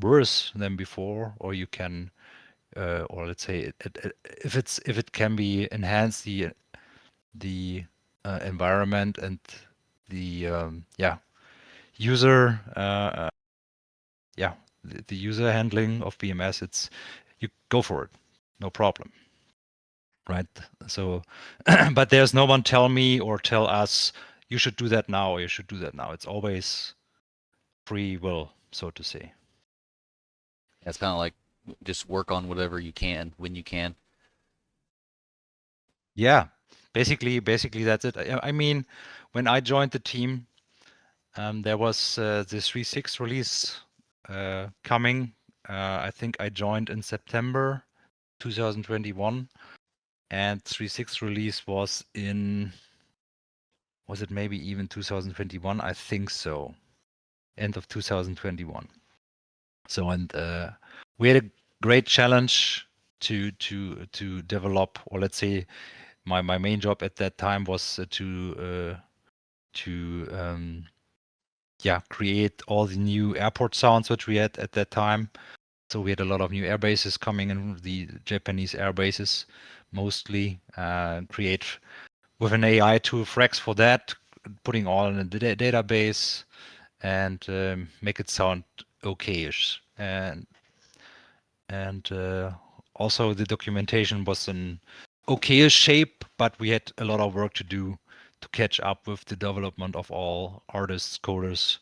worse than before, or you can, or let's say, if it can be enhance the environment and the user the user handling of BMS, it's you go for it, no problem, right? So, but there's no one tell me or tell us you should do that now or you should do that now. It's always free will, so to say. It's kind of like just work on whatever you can when you can. Yeah, basically that's it. I mean, when I joined the team, there was the 3.6 release coming. I think I joined in September 2021, and 3.6 release was it maybe even 2021? I think so, end of 2021. So, and we had a great challenge to develop, or let's say, my main job at that time was to create all the new airport sounds which we had at that time. So we had a lot of new air bases coming in, the Japanese air bases mostly, create with an AI tool Frax for that, putting all in a database, and make it sound okayish. And also the documentation was in okayish shape, but we had a lot of work to do to catch up with the development of all artists, coders,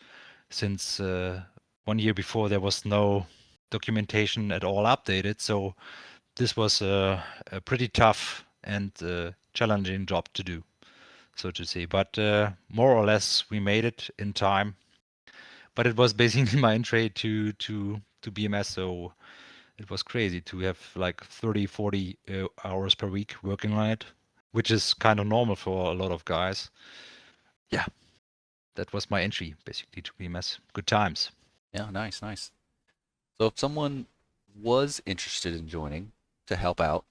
since 1 year before there was no documentation at all updated. So this was a pretty tough and challenging job to do, so to say. But more or less we made it in time. But it was basically my entry to BMS, so it was crazy to have like 30, 40 hours per week working on it, which is kind of normal for a lot of guys. Yeah, that was my entry basically to BMS. Good times. Yeah, nice, nice. So if someone was interested in joining to help out,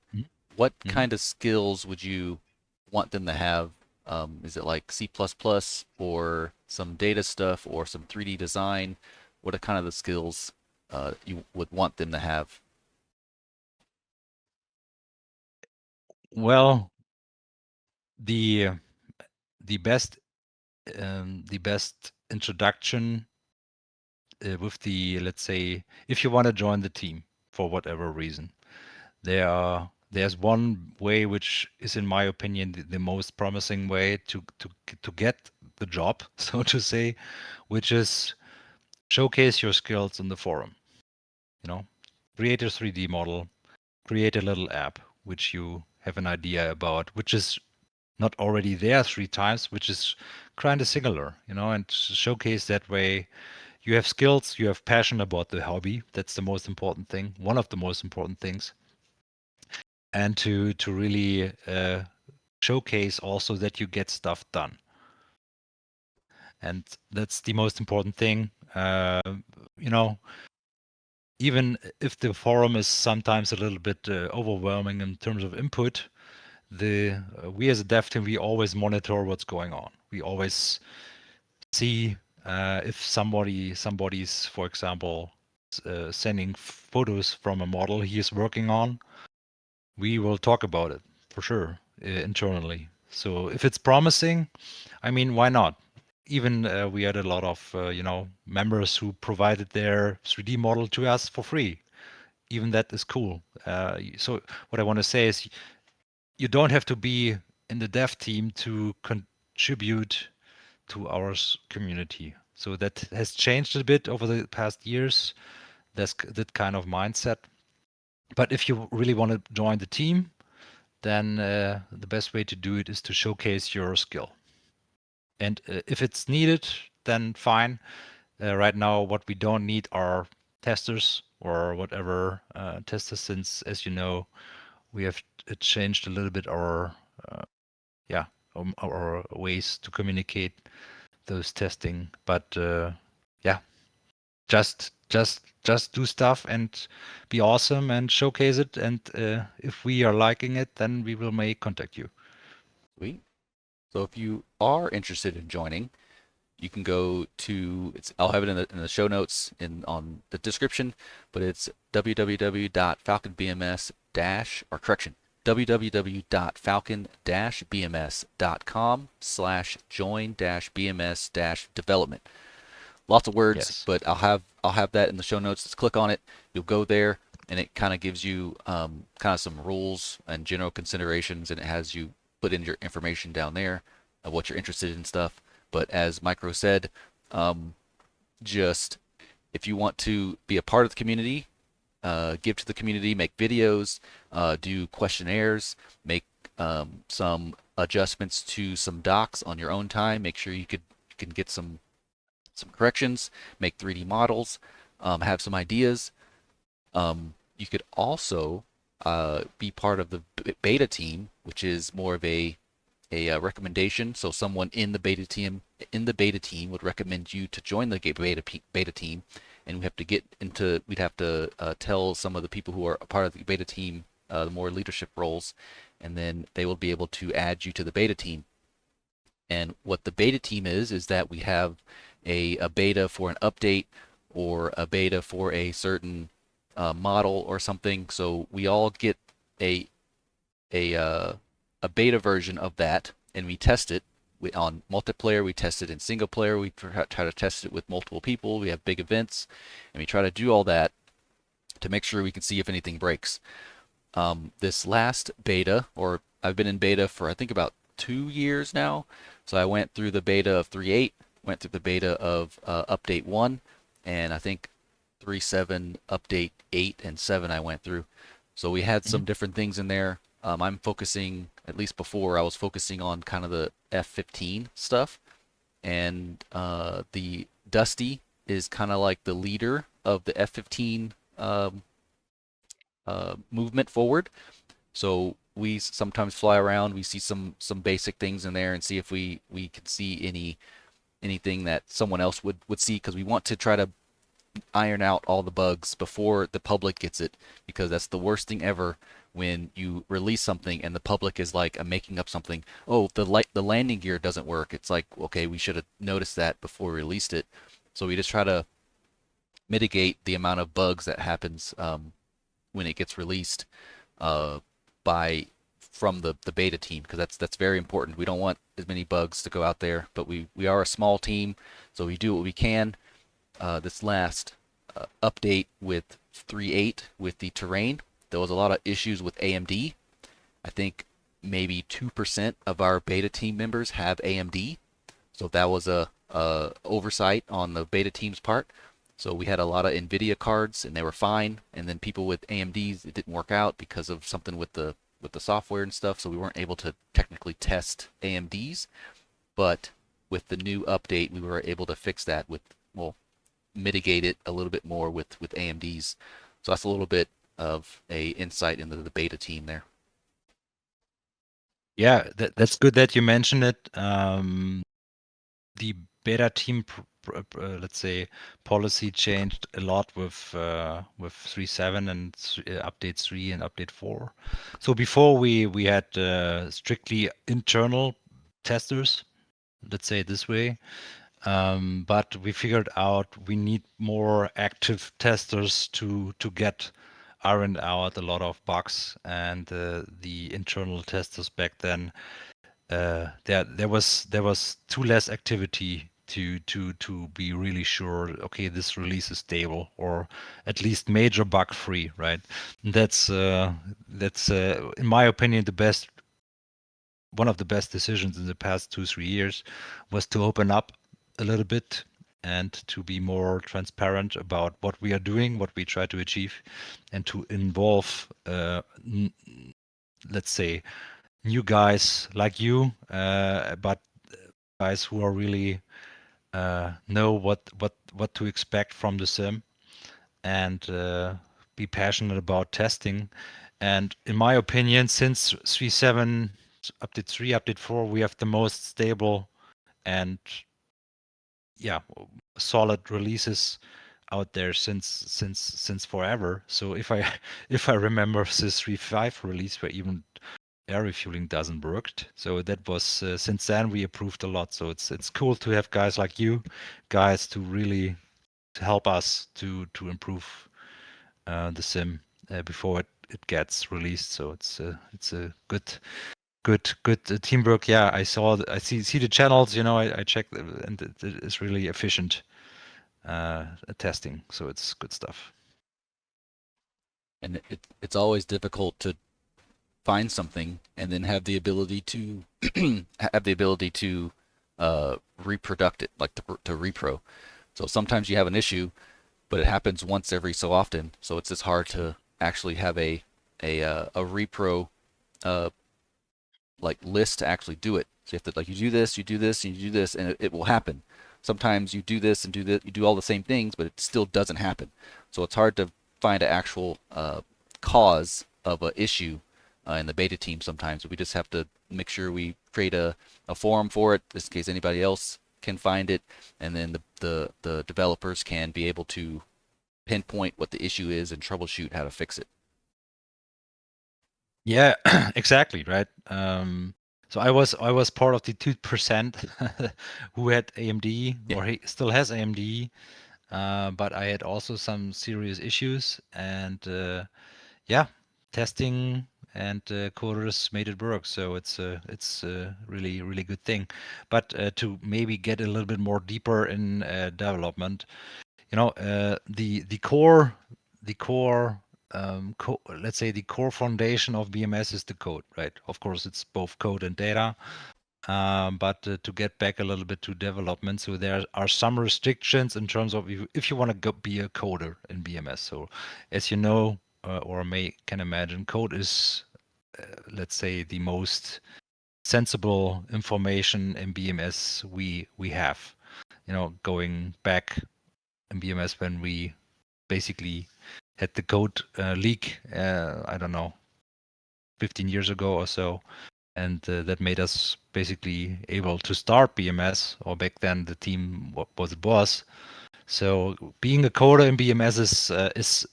what Mm-hmm. kind of skills would you want them to have? Is it like C++ or some data stuff or some 3D design? What are kind of the skills you would want them to have? Well, the best introduction with the, let's say, if you want to join the team for whatever reason, there are there's one way which is, in my opinion, the most promising way to get the job, so to say, which is showcase your skills in the forum. You know, create a 3D model, create a little app which you have an idea about, which is not already there 3 times, which is kind of similar, and showcase that way. You have skills, you have passion about the hobby. That's the most important thing, one of the most important things. And to really showcase also that you get stuff done. And that's the most important thing. You know, even if the forum is sometimes a little bit overwhelming in terms of input, we as a dev team, we always monitor what's going on. We always see if somebody's, for example, sending photos from a model he is working on. We will talk about it for sure internally. So if it's promising, I mean, why not? Even we had a lot of members who provided their 3D model to us for free. Even that is cool. So what I want to say is, you don't have to be in the dev team to contribute to our community. So that has changed a bit over the past years. That's that kind of mindset. But if you really want to join the team, then the best way to do it is to showcase your skill. And if it's needed, then fine. Right now, what we don't need are testers or whatever testers, since, as you know, we have changed a little bit our our ways to communicate those testing. But yeah, just do stuff and be awesome and showcase it. And if we are liking it, then we may contact you. Sweet. So if you are interested in joining, you can go to I'll have it in the show notes on the description, but it's www.falconbms www.falcon-bms.com/join-bms-development. Lots of words, Yes. but I'll have that in the show notes. Just click on it. You'll go there, and it kind of gives you kind of some rules and general considerations, and it has you put in your information down there of what you're interested in stuff. But as Micro said, just if you want to be a part of the community, give to the community, make videos, do questionnaires, make some adjustments to some docs on your own time. Make sure you can get some corrections, make 3D models, have some ideas. You could also be part of the beta team, which is more of a recommendation. So someone in the beta team would recommend you to join the beta team, and we'd have to tell some of the people who are a part of the beta team the more leadership roles, and then they will be able to add you to the beta team. And what the beta team is that we have a beta for an update or a beta for a certain model or something. So we all get a beta version of that, and we test it on multiplayer. We test it in single player. We try to test it with multiple people. We have big events, and we try to do all that to make sure we can see if anything breaks. This last beta, or I've been in beta for I think about 2 years now. So I went through the beta of 3.8, went through the beta of update 1, and I think 3.7, update 8, and 7 I went through. So we had some different things in there. I'm focusing, at least before, I was focusing on kind of the F-15 stuff. And the Dusty is kind of like the leader of the F-15 movement forward. So we sometimes fly around, we see some basic things in there and see if we can see anything that someone else would see, because we want to try to iron out all the bugs before the public gets it, because that's the worst thing ever when you release something and the public is like, I'm making up something. Oh, the landing gear doesn't work. It's like, okay, we should have noticed that before we released it. So we just try to mitigate the amount of bugs that happens when it gets released by from the beta team, because that's very important. We don't want as many bugs to go out there, but we are a small team, so we do what we can. This last update with 3.8 with the terrain, there was a lot of issues with AMD, I think maybe 2% of our beta team members have AMD. So that was a oversight on the beta team's part. So we had a lot of NVIDIA cards and they were fine. And then people with AMDs, it didn't work out because of something with the software and stuff. So we weren't able to technically test AMDs. But with the new update, we were able to fix that with, well, mitigate it a little bit more with AMDs. So that's a little bit of a insight into the beta team there. Yeah, that's good that you mentioned it. The beta team, let's say, policy changed a lot with 3.7 and update 3 and update 4. So before we had strictly internal testers, let's say it this way. But we figured out we need more active testers to get ironed out a lot of bugs, and the internal testers back then, there was too less activity to be really sure, okay, this release is stable or at least major bug free, right? And that's in my opinion one of the best decisions in the past 2-3 years was to open up a little bit and to be more transparent about what we are doing, what we try to achieve, and to involve, let's say, new guys like you, but guys who are really know what to expect from the sim and be passionate about testing. And in my opinion, since 3.7, update 3, update 4, we have the most stable and solid releases out there since forever. So if I if I remember this 3.5 release where even air refueling doesn't work, so that was since then we improved a lot. So it's cool to have guys like you guys to really to help us to improve the sim before it gets released. So it's a good teamwork. Yeah, I see the channels. I checked, and it is really efficient testing. So it's good stuff. And it's always difficult to find something and then have the ability to reproduct it, like to repro. So sometimes you have an issue, but it happens once every so often. So it's just hard to actually have a repro uh, like list to actually do it. So you have to, like, you do this, you do this, and you do this, and it will happen. Sometimes you do this and do this, you do all the same things, but it still doesn't happen. So it's hard to find an actual cause of an issue in the beta team sometimes. We just have to make sure we create a forum for it, just in case anybody else can find it, and then the developers can be able to pinpoint what the issue is and troubleshoot how to fix it. Yeah, exactly, right. So I was part of the 2% who had AMD, or he still has AMD, but I had also some serious issues, and testing and coders made it work. So it's a really good thing. But to maybe get a little bit more deeper in development, the core let's say the core foundation of BMS is the code, right? Of course, it's both code and data. But to get back a little bit to development, so there are some restrictions in terms of if you want to be a coder in BMS. So as you know, or can imagine, code is, let's say, the most sensible information in BMS we have. Going back in BMS when we basically had the code leak, I don't know, 15 years ago or so, and that made us basically able to start BMS, or back then the team was. So being a coder in BMS is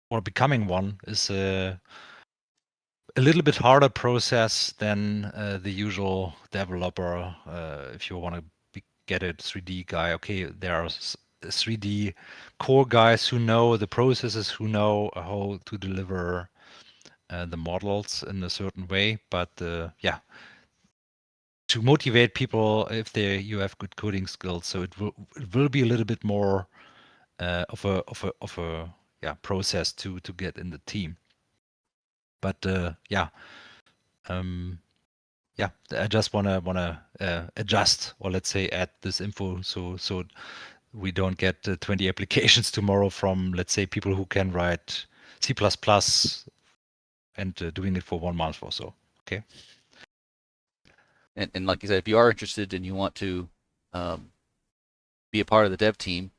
or becoming one is a little bit harder process than the usual developer. If you want to get a 3D guy, okay, there are 3D core guys who know the processes, who know how to deliver the models in a certain way. But to motivate people if you have good coding skills, so it will be a little bit more of a process to get in the team. But Yeah, I just wanna adjust, or let's say add this info so we don't get 20 applications tomorrow from, let's say, people who can write C++ and doing it for 1 month or so. Okay. And like you said, if you are interested and you want to um, be a part of the dev team,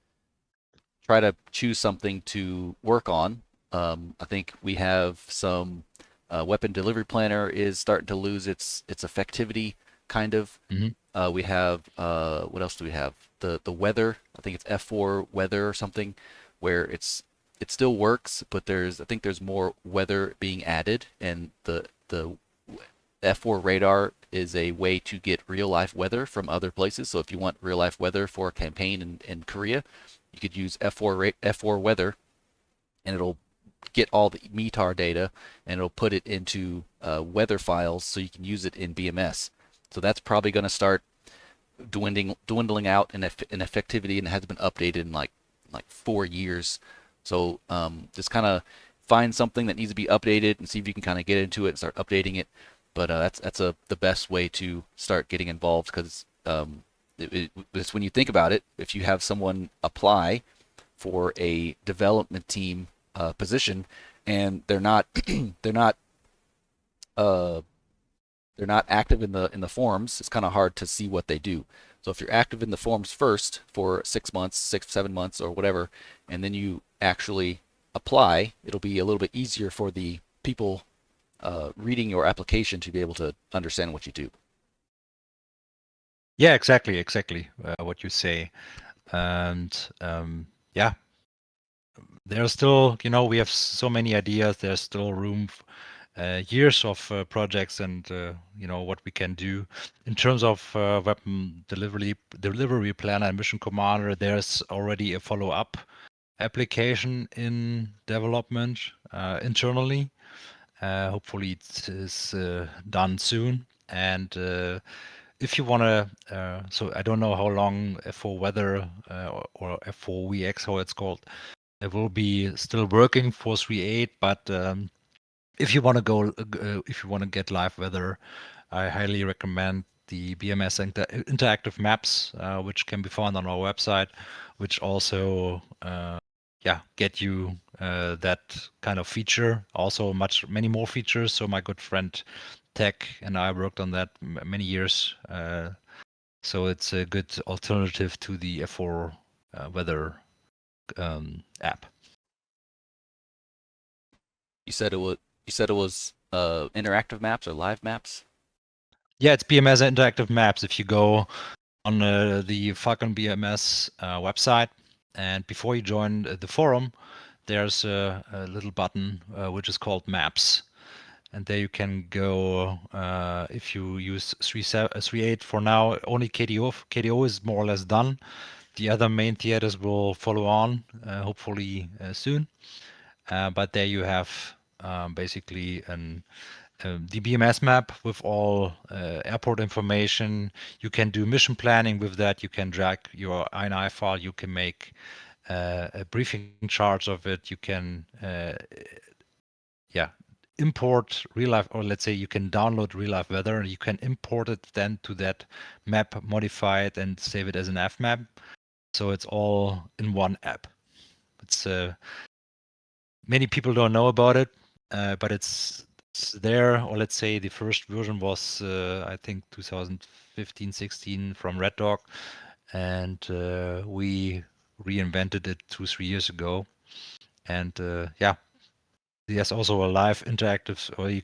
try to choose something to work on. I think we have some weapon delivery planner is starting to lose its effectivity, kind of. Mm-hmm. We have what else do we have? The weather. I think it's F4 weather or something, where it still works, but I think there's more weather being added, and the F4 radar is a way to get real life weather from other places. So if you want real life weather for a campaign in Korea, you could use F4 weather, and it'll get all the METAR data and it'll put it into weather files so you can use it in BMS. So that's probably going to start dwindling out in effectivity, and it has been updated in like 4 years. So just kind of find something that needs to be updated and see if you can kind of get into it and start updating it. But that's the best way to start getting involved, because it's when you think about it, if you have someone apply for a development team position and they're not uh, they're not active in the forums, it's kind of hard to see what they do. So if you're active in the forums first for 6 months, 7 months, or whatever, and then you actually apply, it'll be a little bit easier for the people reading your application to be able to understand what you do. Yeah, exactly what you say. And yeah, there's still, we have so many ideas. There's still room, years of projects, and what we can do in terms of weapon delivery planner and mission commander. There's already a follow-up application in development internally. Hopefully it is done soon. And if you want to, so I don't know how long F4 Weather or F4 VX, how it's called, it will be still working for 3.8, but if you want to if you want to get live weather, I highly recommend the BMS interactive maps, which can be found on our website, which also get you that kind of feature. Also, many more features. So my good friend Tech and I worked on that many years. So it's a good alternative to the F4 weather app. You said it was interactive maps or live maps. Yeah, it's BMS interactive maps. If you go on the Falcon BMS website, and before you join the forum, there's a little button which is called Maps, and there you can go. If you use 3.8 for now, only KDO. KDO is more or less done. The other main theaters will follow on, hopefully soon. But there you have basically the BMS map with all airport information. You can do mission planning with that. You can drag your INI file. You can make a briefing charts of it. You can import real life, or let's say you can download real life weather, and you can import it then to that map, modify it, and save it as an F map. So it's all in one app. It's many people don't know about it, but it's there. Or let's say the first version was I think 2015-16 from Red Dog, and we reinvented it 2-3 years ago. And there's also a live interactive, or you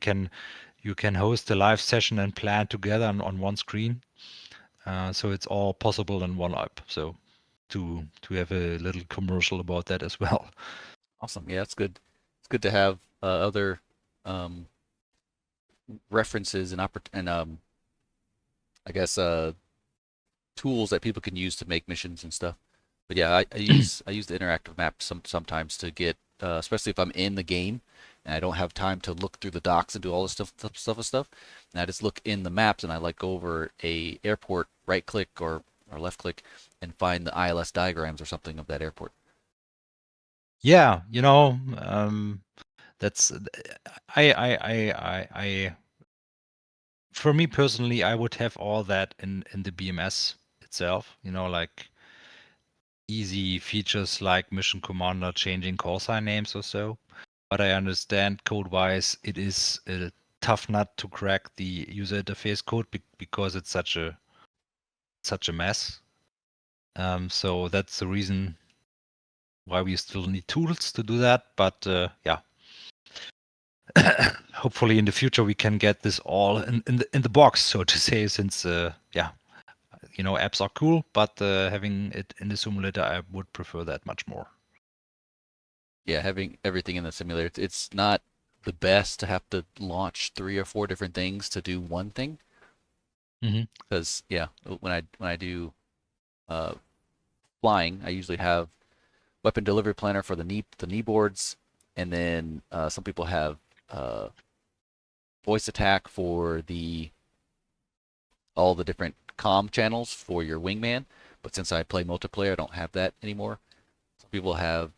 can host a live session and plan together on one screen. So it's all possible in one app. So to have a little commercial about that as well. Awesome. Yeah, it's good. It's good to have other um, references and I guess tools that people can use to make missions and stuff. But yeah, I use the interactive map sometimes to get, especially if I'm in the game and I don't have time to look through the docs and do all this stuff. And I just look in the maps, and I like go over a airport, right click or left click, and find the ILS diagrams or something of that airport. Yeah, that's I for me personally, I would have all that in the BMS itself. Like easy features like mission commander changing call sign names or so. But I understand code-wise, it is a tough nut to crack the user interface code because it's such a mess. So that's the reason why we still need tools to do that. But yeah, hopefully in the future we can get this all in the box, so to say. Since yeah, apps are cool, but having it in the simulator, I would prefer that much more. Yeah, having everything in the simulator, it's not the best to have to launch 3 or 4 different things to do one thing. Because yeah, when I do flying, I usually have weapon delivery planner for the knee boards, and then some people have uh, voice attack for all the different comm channels for your wingman. But since I play multiplayer, I don't have that anymore. Some people have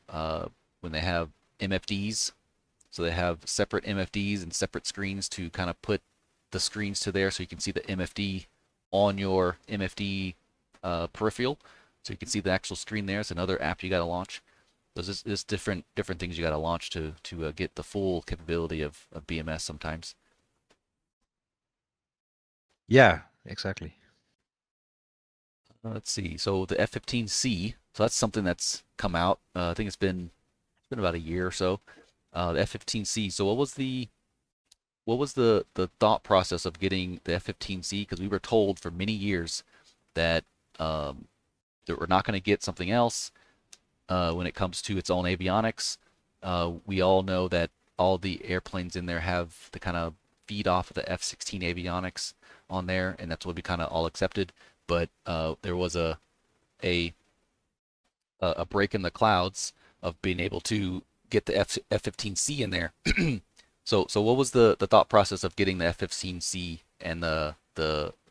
when they have MFDs, so they have separate MFDs and separate screens to kind of put the screens to there, so you can see the MFD on your MFD peripheral, so you can see the actual screen there. It's another app you got to launch. There's different things you got to launch to get the full capability of BMS sometimes. Yeah, exactly. Let's see. So the F-15C. So that's something that's come out. I think it's been about a year or so. The F-15C. So what was the thought process of getting the F-15C? Because we were told for many years that that we're not going to get something else when it comes to its own avionics. We all know that all the airplanes in there have the kind of feed off of the F-16 avionics on there, and that's what we kind of all accepted. But there was a break in the clouds of being able to get the F-15C in there. So what was the thought process of getting the F-15C, and the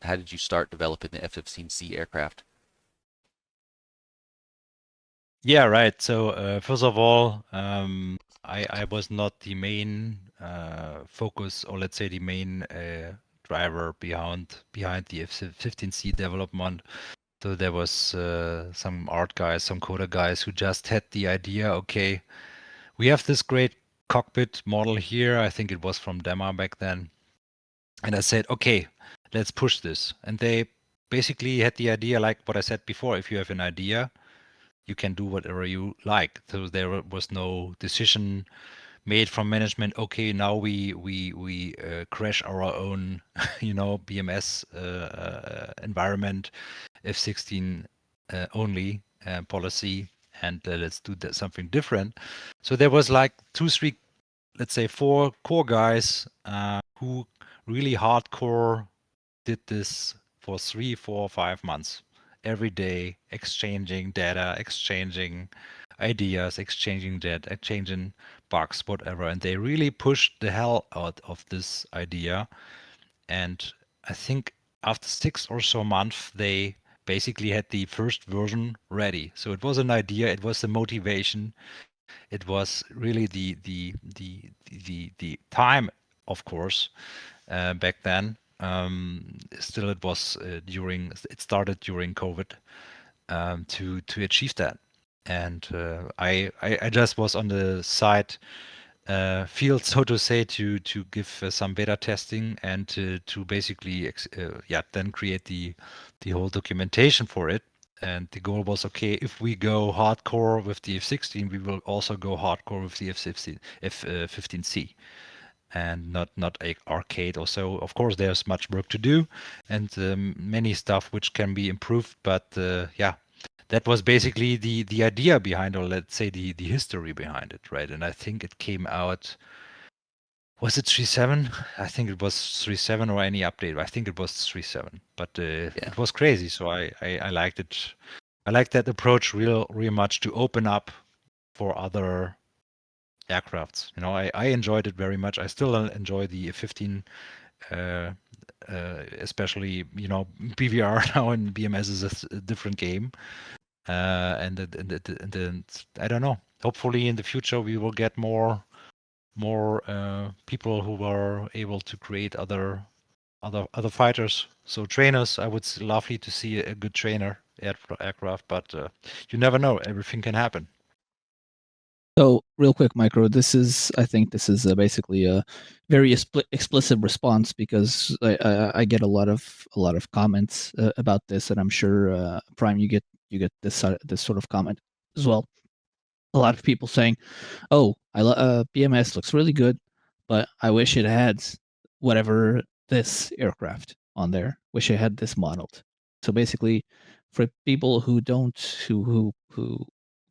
how did you start developing the F-15C aircraft? Yeah, right. So first of all, I was not the main focus, or let's say the main driver behind the F-15C development. So there was some art guys, some coder guys who just had the idea, okay, we have this great cockpit model here. I think it was from Dema back then. And I said, okay, let's push this. And they basically had the idea, like what I said before, if you have an idea, you can do whatever you like. So there was no decision made from management. Okay, now we crash our own, BMS environment, F-16 only policy, and let's do something different. So there was like 2, 3, let's say 4 core guys who really hardcore did this for 3, 4, 5 months, every day, exchanging data, exchanging ideas, exchanging data, exchanging bugs, whatever. And they really pushed the hell out of this idea. And I think after 6 or so months, they basically had the first version ready. So it was an idea, it was the motivation, it was really the time, of course, back then. Still, it was it started during COVID to achieve that. And I just was on the side field, so to say, to give some beta testing and to basically then create the whole documentation for it. And the goal was, okay, if we go hardcore with the F-16, we will also go hardcore with the F-15C, and not a arcade or so. Of course, there's much work to do and many stuff which can be improved, but yeah, that was basically the idea behind, or let's say the history behind it, right? And I think it came out, was it 3.7? I think it was 3.7, or any update. I think it was 3.7, but Yeah. it was crazy. So I liked it. I like that approach real much, to open up for other aircrafts. I enjoyed it very much. I still enjoy the F-15, especially, PVR now in BMS is a different game. And I don't know. Hopefully in the future we will get more people who are able to create other other fighters. So trainers, I would lovely to see a good trainer aircraft, but you never know. Everything can happen. So, real quick, Micro, I think this is basically a very explicit response because I get a lot of comments about this, and I'm sure Prime, you get this sort of comment as well. A lot of people saying, "Oh, BMS looks really good, but I wish it had whatever this aircraft on there. Wish it had this modeled." So basically, for people who don't who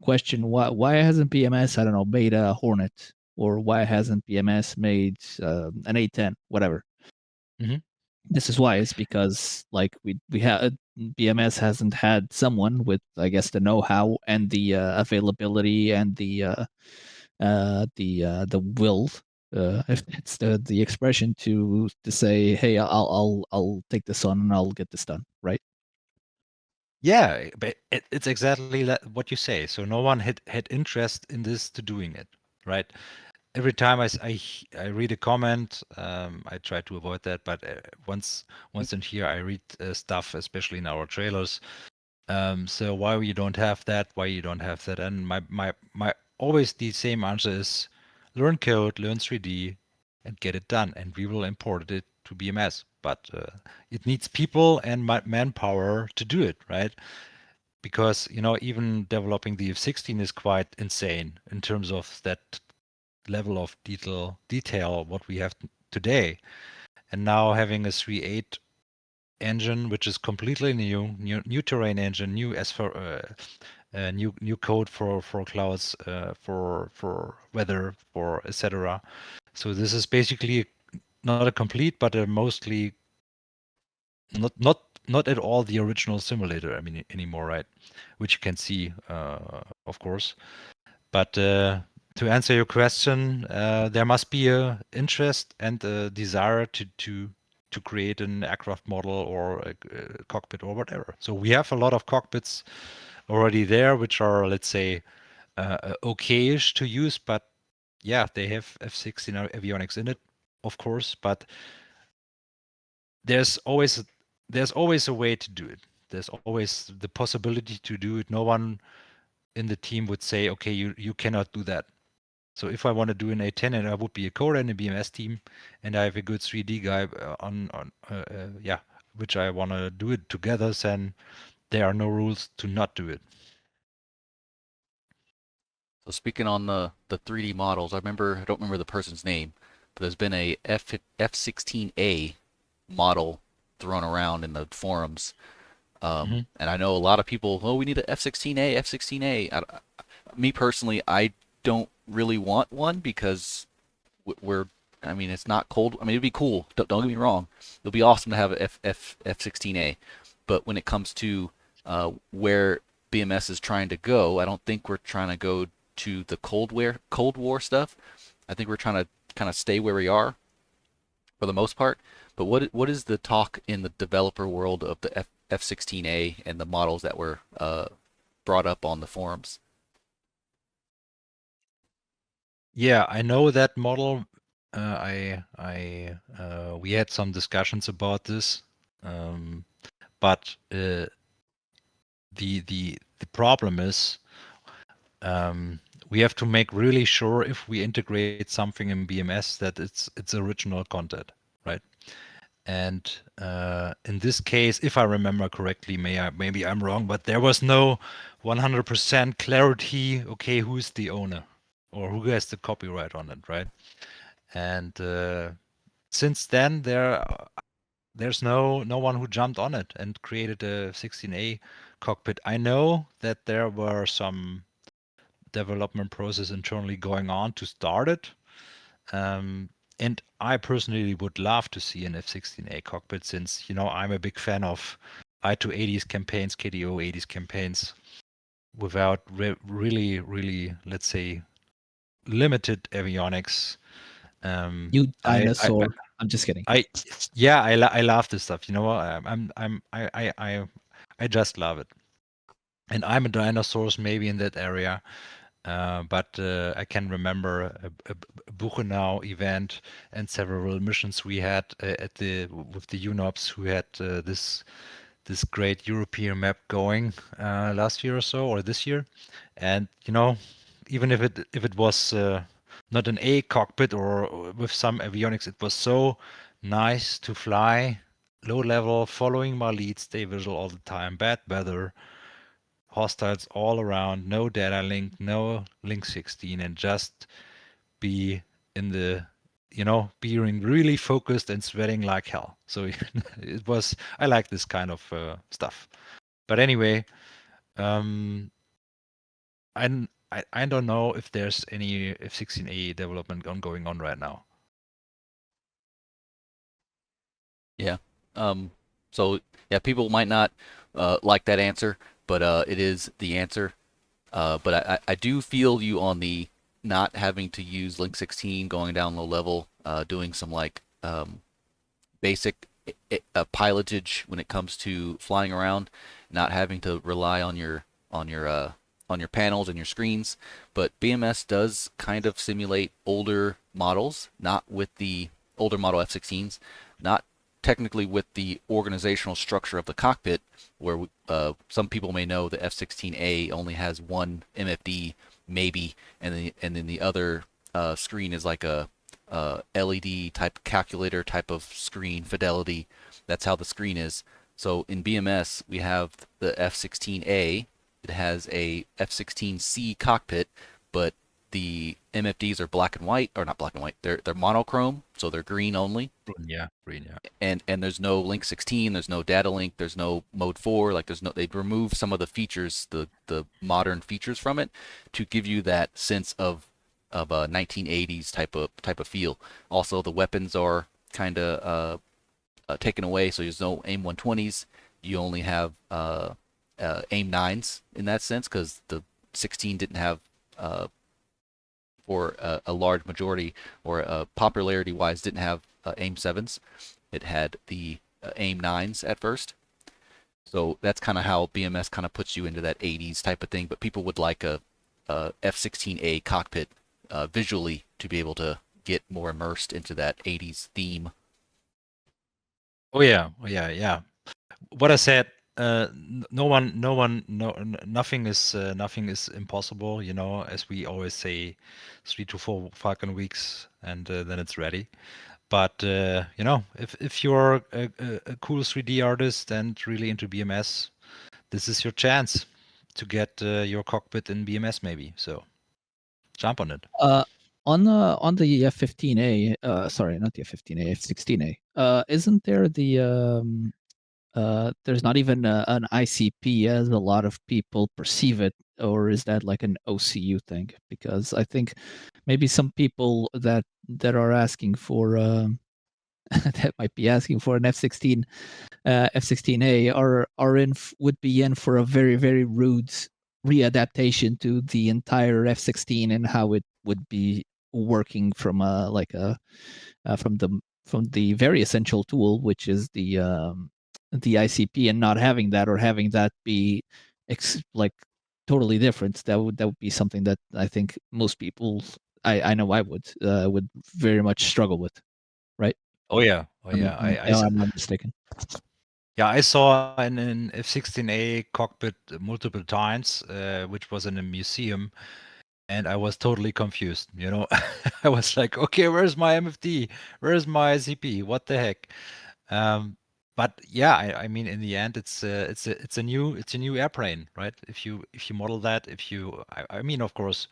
question why hasn't BMS, I don't know, made a Hornet, or why hasn't BMS made an A10, whatever. Mhm. This is why. It's because like we had BMS hasn't had someone with, I guess, the know-how and the availability and the will, if that's the expression, to say, hey, I'll take this on and I'll get this done, right? Yeah, but it's exactly what you say. So no one had interest in this to doing it, right? Every time I read a comment, I try to avoid that, but once in here I read stuff, especially in our trailers. So why you don't have that? Why you don't have that? And my always the same answer is learn code, learn 3D, and get it done, and we will import it to BMS. But it needs people and manpower to do it, right? Because even developing the F-16 is quite insane in terms of that level of detail what we have today. And now having a 3.8 engine, which is completely new terrain engine, new as for new code for clouds, for weather, for etc. So this is basically not a complete, but a mostly not at all the original simulator. I mean anymore, right? Which you can see, of course. But to answer your question, there must be a interest and a desire to create an aircraft model or a cockpit or whatever. So we have a lot of cockpits already there, which are, let's say, okay-ish to use, but yeah, they have F-16 avionics in it, of course, but there's always a way to do it. There's always the possibility to do it. No one in the team would say, okay, you cannot do that. So if I want to do an A10 and I would be a coder in a BMS team, and I have a good 3D guy yeah, which I want to do it together, then there are no rules to not do it. So speaking on the 3D models, I don't remember the person's name, but there's been a F-16A model thrown around in the forums. And I know a lot of people, oh, we need a F-16A, F-16A. Me personally, I don't really want one because we're, I mean, it's not cold. I mean, it'd be cool. Don't get me wrong. It'll be awesome to have a F-16A. But when it comes to where BMS is trying to go, I don't think we're trying to go to the Cold War stuff. I think we're trying to kind of stay where we are for the most part. But what is the talk in the developer world of the F-16A and the models that were brought up on the forums? Yeah, I know that model. We had some discussions about this, but the problem is we have to make really sure if we integrate something in BMS that it's original content, right? And in this case, if I remember correctly, maybe I'm wrong, but there was no 100% clarity. Okay, who's the owner or who has the copyright on it, right? And since then, there's no one who jumped on it and created a 16A cockpit. I know that there were some development process internally going on to start it. And I personally would love to see an F-16A cockpit since, I'm a big fan of I-280s campaigns, KDO 80s campaigns without really, let's say, limited avionics. You I, I, dinosaur. I'm just kidding. I, yeah, I love this stuff. I just love it. And I'm a dinosaur maybe in that area. But I can remember a Buchenau event and several missions we had at the with the UNOPS who had this great European map going last year or so, or this year. And even if it was not an A cockpit or with some avionics, it was so nice to fly low level, following my lead, stay visual all the time, bad weather, hostiles all around, no data link, no link 16, and just be in the being really focused and sweating like hell. So I like this kind of stuff. But anyway, um, I don't know if there's any F-16A development going on right now. Yeah. Um, so yeah, people might not like that answer, but it is the answer. But I do feel you on the not having to use Link 16, going down low level, doing some like basic pilotage when it comes to flying around, not having to rely on your panels and your screens. But BMS does kind of simulate older models, not with the older model F-16s, not technically with the organizational structure of the cockpit, where some people may know the F-16A only has one MFD, maybe, and then the other screen is like a LED type calculator type of screen fidelity. That's how the screen is. So in BMS we have the F-16A. It has a F-16C cockpit, but the MFDs are black and white, or not black and white. They're monochrome, so they're green only. Green, yeah. And there's no Link 16, there's no data link, there's no mode 4. Like they've removed some of the features, the modern features from it, to give you that sense of a 1980s type of feel. Also, the weapons are kind of taken away, so there's no AIM 120s. You only have AIM 9s in that sense, because the 16 didn't have, for a large majority, or popularity wise, didn't have AIM 7s. It had the AIM 9s at first. So that's kind of how BMS kind of puts you into that 80s type of thing. But people would like a F-16A cockpit visually to be able to get more immersed into that 80s theme. Oh yeah, oh yeah, yeah. What I said, nothing is impossible. As we always say, 3 to 4 Falcon weeks, and then it's ready. But if you're a cool 3D artist and really into BMS, this is your chance to get your cockpit in BMS maybe. So jump on it. Uh, on the F-15A, sorry, not the F-15A, F-16A. Isn't there there's not even an ICP as a lot of people perceive it, or is that like an OCU thing? Because I think maybe some people that are asking for that might be asking for an F-16A would be in for a very, very rude readaptation to the entire F-16 and how it would be working from from the very essential tool, which is the ICP, and not having that, or having that be like totally different. That would be something that I think most people, I know I would very much struggle with, right? Oh yeah, oh yeah. I'm not mistaken. Yeah, I saw an F-16A cockpit multiple times, which was in a museum, and I was totally confused. I was like, okay, where's my MFD? Where's my CP? What the heck? But yeah, I mean, in the end, it's a new airplane, right? If you model that, I mean, of course,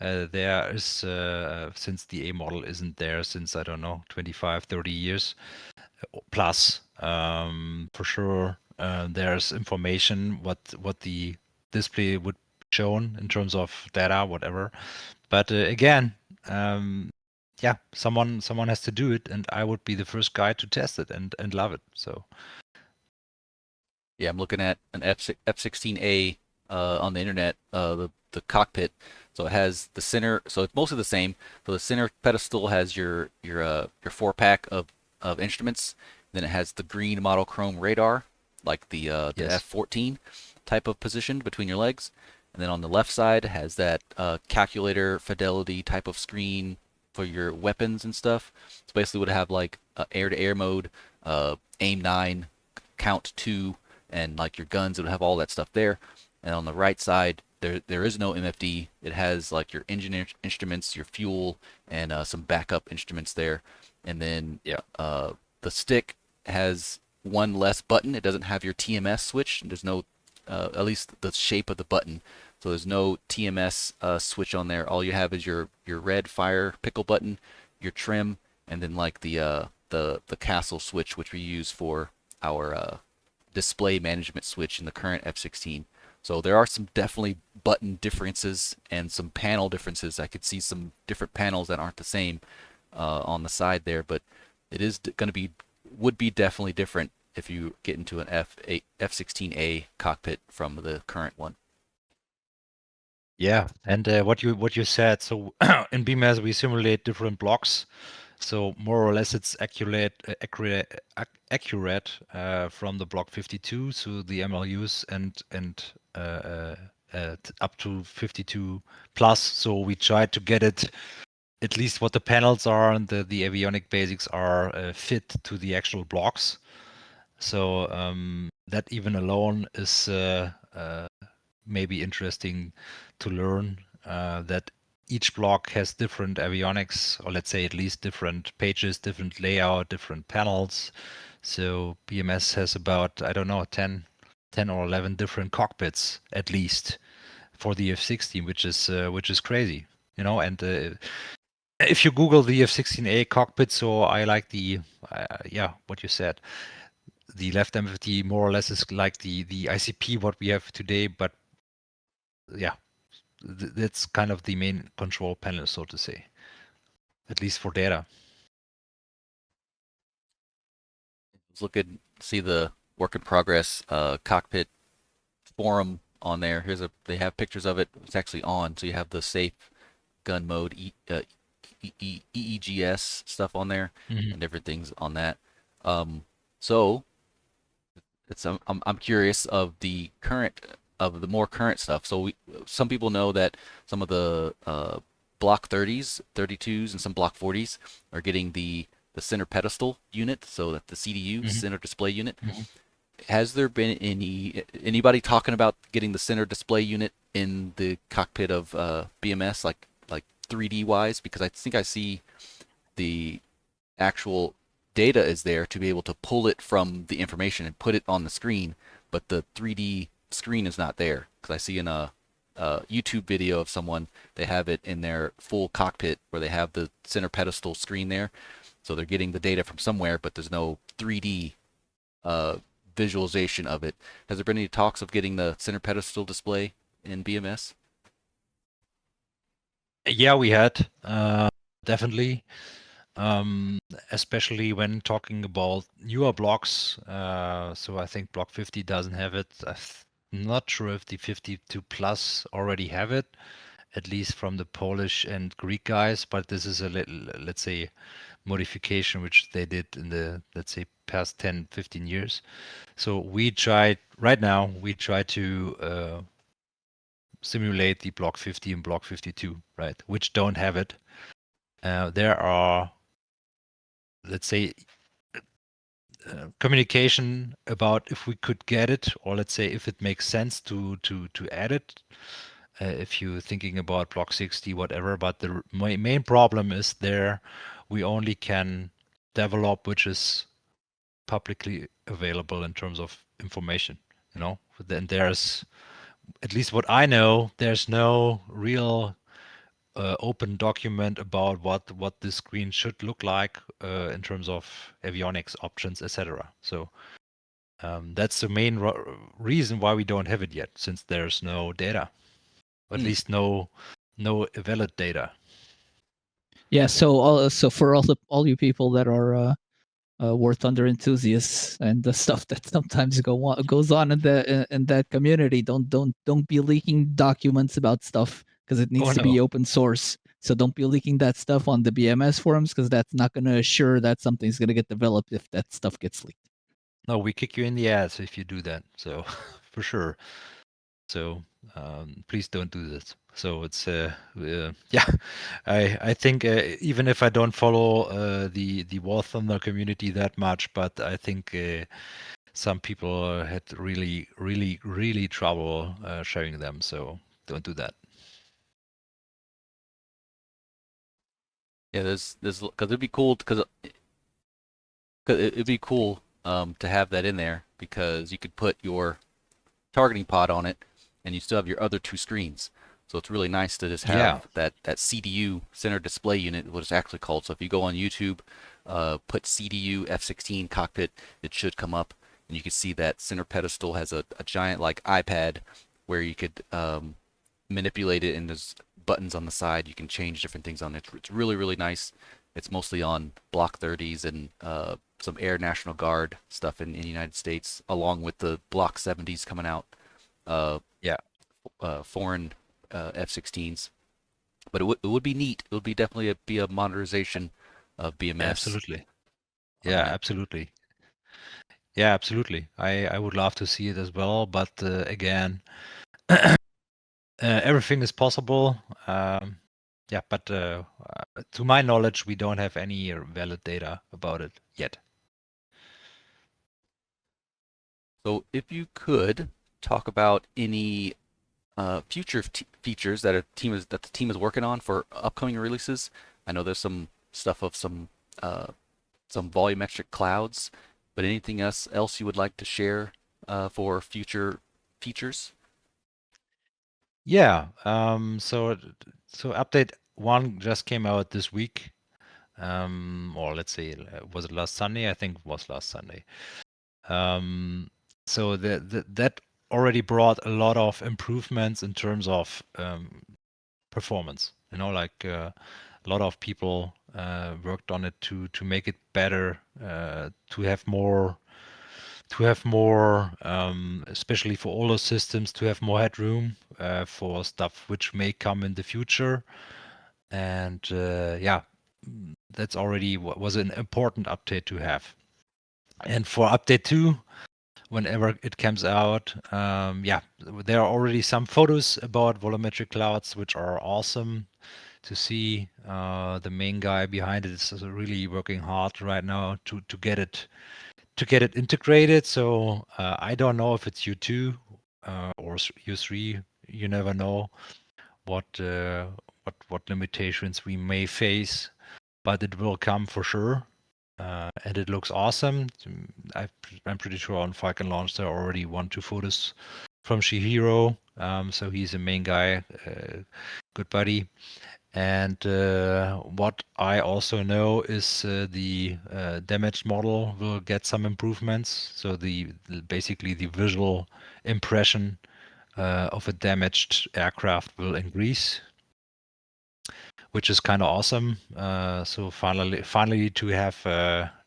there is since the A model isn't there since, I don't know, 25, 30 years plus, for sure. There's information what the display would shown in terms of data, whatever. But again, yeah, someone has to do it, and I would be the first guy to test it and love it. So Yeah, I'm looking at an F-16A on the internet, the cockpit. So it has the center. So it's mostly the same. So the center pedestal has your 4 pack of instruments. Then it has the green monochrome radar, like the yes. F-14 type of position between your legs. And then on the left side has that calculator fidelity type of screen for your weapons and stuff. So basically would have like air-to-air mode, aim 9, count 2, and like your guns. It would have all that stuff there. And on the right side, there is no MFD. It has like your engine instruments, your fuel, and some backup instruments there. And then Yeah. the stick has one less button. It doesn't have your TMS switch. There's no, at least the shape of the button. So there's no TMS switch on there. All you have is your red fire pickle button, your trim, and then like the castle switch, which we use for our display management switch in the current F-16. So there are some definitely button differences and some panel differences. I could see some different panels that aren't the same on the side there, but it is going to be would be definitely different if you get into an F-16A cockpit from the current one. Yeah, and what you said, so in BMS we simulate different blocks, so more or less it's accurate from the block 52 to the MLUs and up to 52 plus. So we try to get it at least what the panels are and the avionic basics are fit to the actual blocks. So that even alone is maybe interesting to learn that each block has different avionics, or let's say at least different pages, different layout, different panels. So BMS has about, I don't know, 10 or 11 different cockpits at least for the F-16, which is crazy, you know. And if you Google the F-16A cockpit, so I like the yeah, what you said. The left MFD more or less is like the ICP what we have today, but yeah, that's kind of the main control panel, so to say, at least for data. Let's look at see the work in progress cockpit forum on there. They have pictures of it. It's actually on, so you have the safe gun mode EEGS stuff on there Mm-hmm. and different things on that. So it's I'm curious of the more current stuff. So some people know that some of the block 30s, 32s, and some block 40s are getting the center pedestal unit, so that the CDU, Mm-hmm. center display unit. Mm-hmm. Has there been anybody talking about getting the center display unit in the cockpit of BMS, like 3D wise? Because I think I see the actual data is there to be able to pull it from the information and put it on the screen, but the 3D screen is not there. Because I see in a YouTube video of someone, they have it in their full cockpit where they have the center pedestal screen there. So they're getting the data from somewhere, but there's no 3D visualization of it. Has there been any talks of getting the center pedestal display in BMS? Yeah, we had definitely, especially when talking about newer blocks. So I think block 50 doesn't have it. I'm not sure if the 52 plus already have it, at least from the Polish and Greek guys. But this is a little, let's say, modification which they did in the, let's say, past 10, 15 years. So we try to simulate the block 50 and block 52, right, which don't have it. There are, let's say, communication about if we could get it, or let's say if it makes sense to add it. If you're thinking about block 60, whatever, but the main problem is there we only can develop which is publicly available in terms of information, you know. Then there's, at least what I know, there's no real open document about what this screen should look like in terms of avionics options, etc. So that's the main reason why we don't have it yet, since there's no data, at least no valid data. Yeah. So for all you people that are War Thunder enthusiasts and the stuff that sometimes goes on in that community, don't be leaking documents about stuff because it needs to be open source. So don't be leaking that stuff on the BMS forums because that's not going to assure that something's going to get developed if that stuff gets leaked. No, we kick you in the ass if you do that. So for sure. So please don't do this. So it's yeah, I think even if I don't follow the War Thunder community that much, but I think some people had really trouble sharing them. So don't do that. Yeah, there's because it'd be cool because it'd be cool to have that in there because you could put your targeting pod on it, and you still have your other two screens. So it's really nice to just Yeah, have that CDU, center display unit, what it's actually called. So if you go on YouTube, put CDU F-16 cockpit, it should come up, and you can see that center pedestal has a giant like iPad where you could manipulate it, and there's buttons on the side. You can change different things on it. It's really nice. It's mostly on Block 30s and some Air National Guard stuff in the United States, along with the Block 70s coming out, uh, yeah, foreign F-16s. But it would be neat. It would be definitely be a modernization of BMS absolutely. on Yeah, that. absolutely. Yeah, absolutely. I would love to see it as well, but again, everything is possible. Yeah, but to my knowledge, we don't have any valid data about it yet. So if you could talk about any future features that the team is working on for upcoming releases. I know there's some stuff of some volumetric clouds, but anything else you would like to share for future features? Yeah. So update 1 just came out this week. Or let's say, was it last Sunday? I think it was last Sunday. So that already brought a lot of improvements in terms of performance. You know, like a lot of people worked on it to make it better, to have more, especially for older systems, to have more headroom for stuff which may come in the future. And yeah, that's already what was an important update to have. And for update 2, whenever it comes out, yeah, there are already some photos about volumetric clouds, which are awesome to see. The main guy behind it is really working hard right now to get it integrated. So I don't know if it's U2 or U3. You never know what what limitations we may face, but it will come for sure. And it looks awesome. I'm pretty sure on Falcon launch there are already 1-2 photos from Shihiro. So he's a main guy, good buddy. And what I also know is the damage model will get some improvements. So basically the visual impression of a damaged aircraft will increase, which is kind of awesome. So finally to have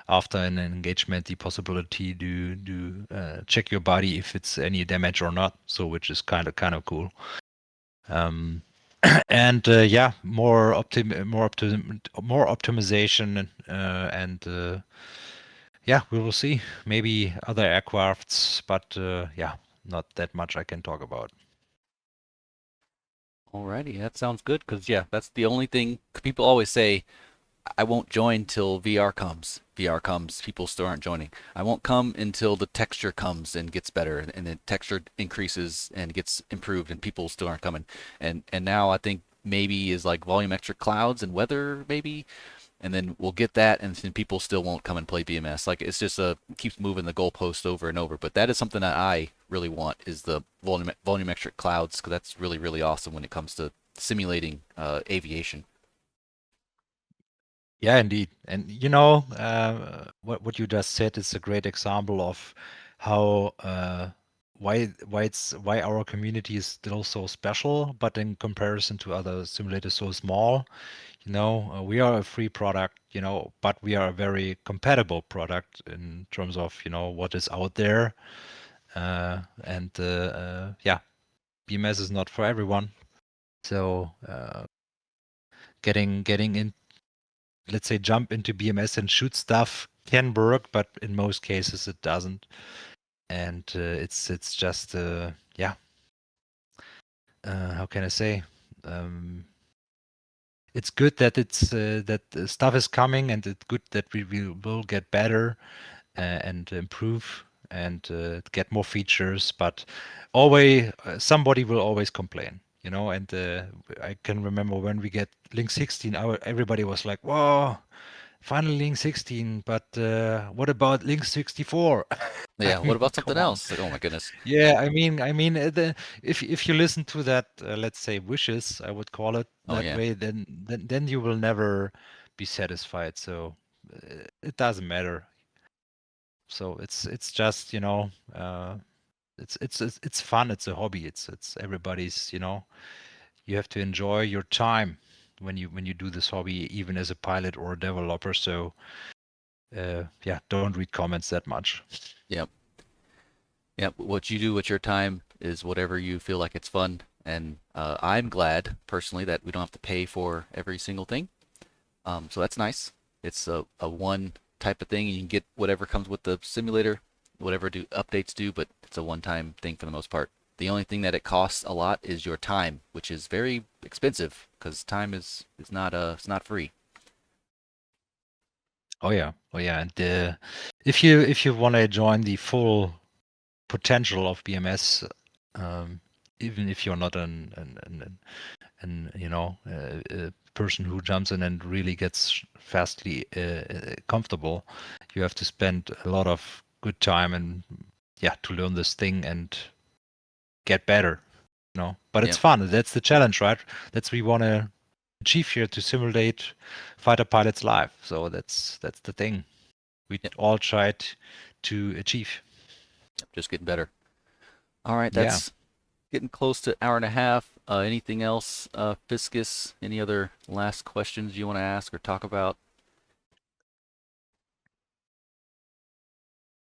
after an engagement the possibility to check your body if it's any damage or not. So which is kind of cool. And yeah, more optimization, and yeah, we will see. Maybe other aircrafts, but yeah, not that much I can talk about. Alrighty, that sounds good. Cause yeah, that's the only thing people always say. I won't join till VR comes. VR comes, people still aren't joining. I won't come until the texture comes and gets better, and the texture increases and gets improved, and people still aren't coming. And now I think maybe is like volumetric clouds and weather maybe, and then we'll get that, and then people still won't come and play BMS. Like it's just keeps moving the goalpost over and over. But that is something that I really want is the volumetric clouds because that's really awesome when it comes to simulating aviation. Yeah, indeed. And you know, what you just said is a great example of how why our community is still so special, but in comparison to other simulators, so small. You know, we are a free product, you know, but we are a very compatible product in terms of, you know, what is out there. And yeah, BMS is not for everyone. So getting in, let's say, jump into BMS and shoot stuff can work, but in most cases it doesn't. and it's just yeah. How can I say? It's good that it's that stuff is coming, and it's good that we will get better and improve and get more features. But always somebody will always complain, you know. And I can remember when we get Link 16, everybody was like, "Whoa, finally Link 16!" But what about Link 64? I Yeah, what mean, about something come on. else? Like, oh my goodness. Yeah, if you listen to that, let's say wishes, I would call it Oh that yeah. way, then you will never be satisfied. So it doesn't matter. So it's just it's fun. It's a hobby. It's everybody's. You have to enjoy your time when you do this hobby, even as a pilot or a developer. So yeah, don't read comments that much. Yep. Yep. What you do with your time is whatever you feel like it's fun. And I'm glad personally that we don't have to pay for every single thing. So that's nice. It's a one type of thing. You can get whatever comes with the simulator, whatever do updates do, but it's a one-time thing for the most part. The only thing that it costs a lot is your time, which is very expensive because time is not it's not free. Oh yeah, and if you want to join the full potential of BMS, um, even if you're not a person who jumps in and really gets fastly comfortable, you have to spend a lot of good time and yeah to learn this thing and get better. But it's Yep. fun. That's the challenge, right? That's what we want to achieve here, to simulate fighter pilots live. So that's the thing we Yep. all tried to achieve. Yep. Just getting better. All right. Yeah. That's getting close to hour and a half. Anything else, Fiscus? Any other last questions you want to ask or talk about?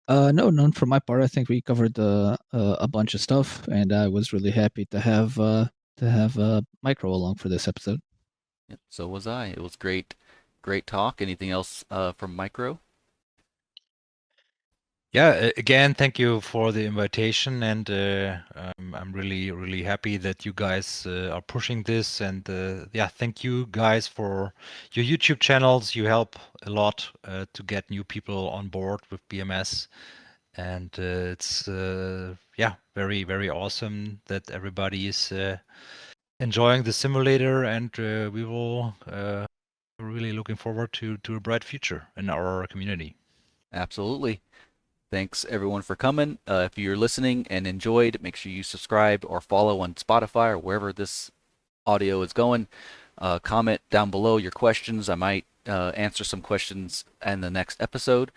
No, none from my part. I think we covered a bunch of stuff, and I was really happy to have Micro along for this episode. Yep. So was I. It was great, great talk. Anything else from Micro? Yeah, again, thank you for the invitation, and I'm really, really happy that you guys are pushing this. And yeah, thank you guys for your YouTube channels. You help a lot to get new people on board with BMS, and it's yeah, very, very awesome that everybody is enjoying the simulator, and we will really looking forward to a bright future in our community. Absolutely. Thanks everyone for coming. If you're listening and enjoyed, make sure you subscribe or follow on Spotify or wherever this audio is going. Comment down below your questions. I might answer some questions in the next episode.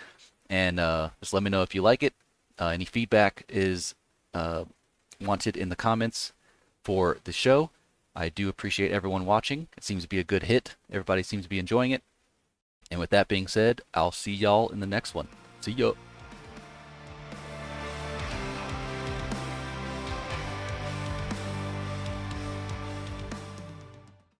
And just let me know if you like it. Any feedback is wanted in the comments for the show. I do appreciate everyone watching. It seems to be a good hit. Everybody seems to be enjoying it. And with that being said, I'll see y'all in the next one. See ya.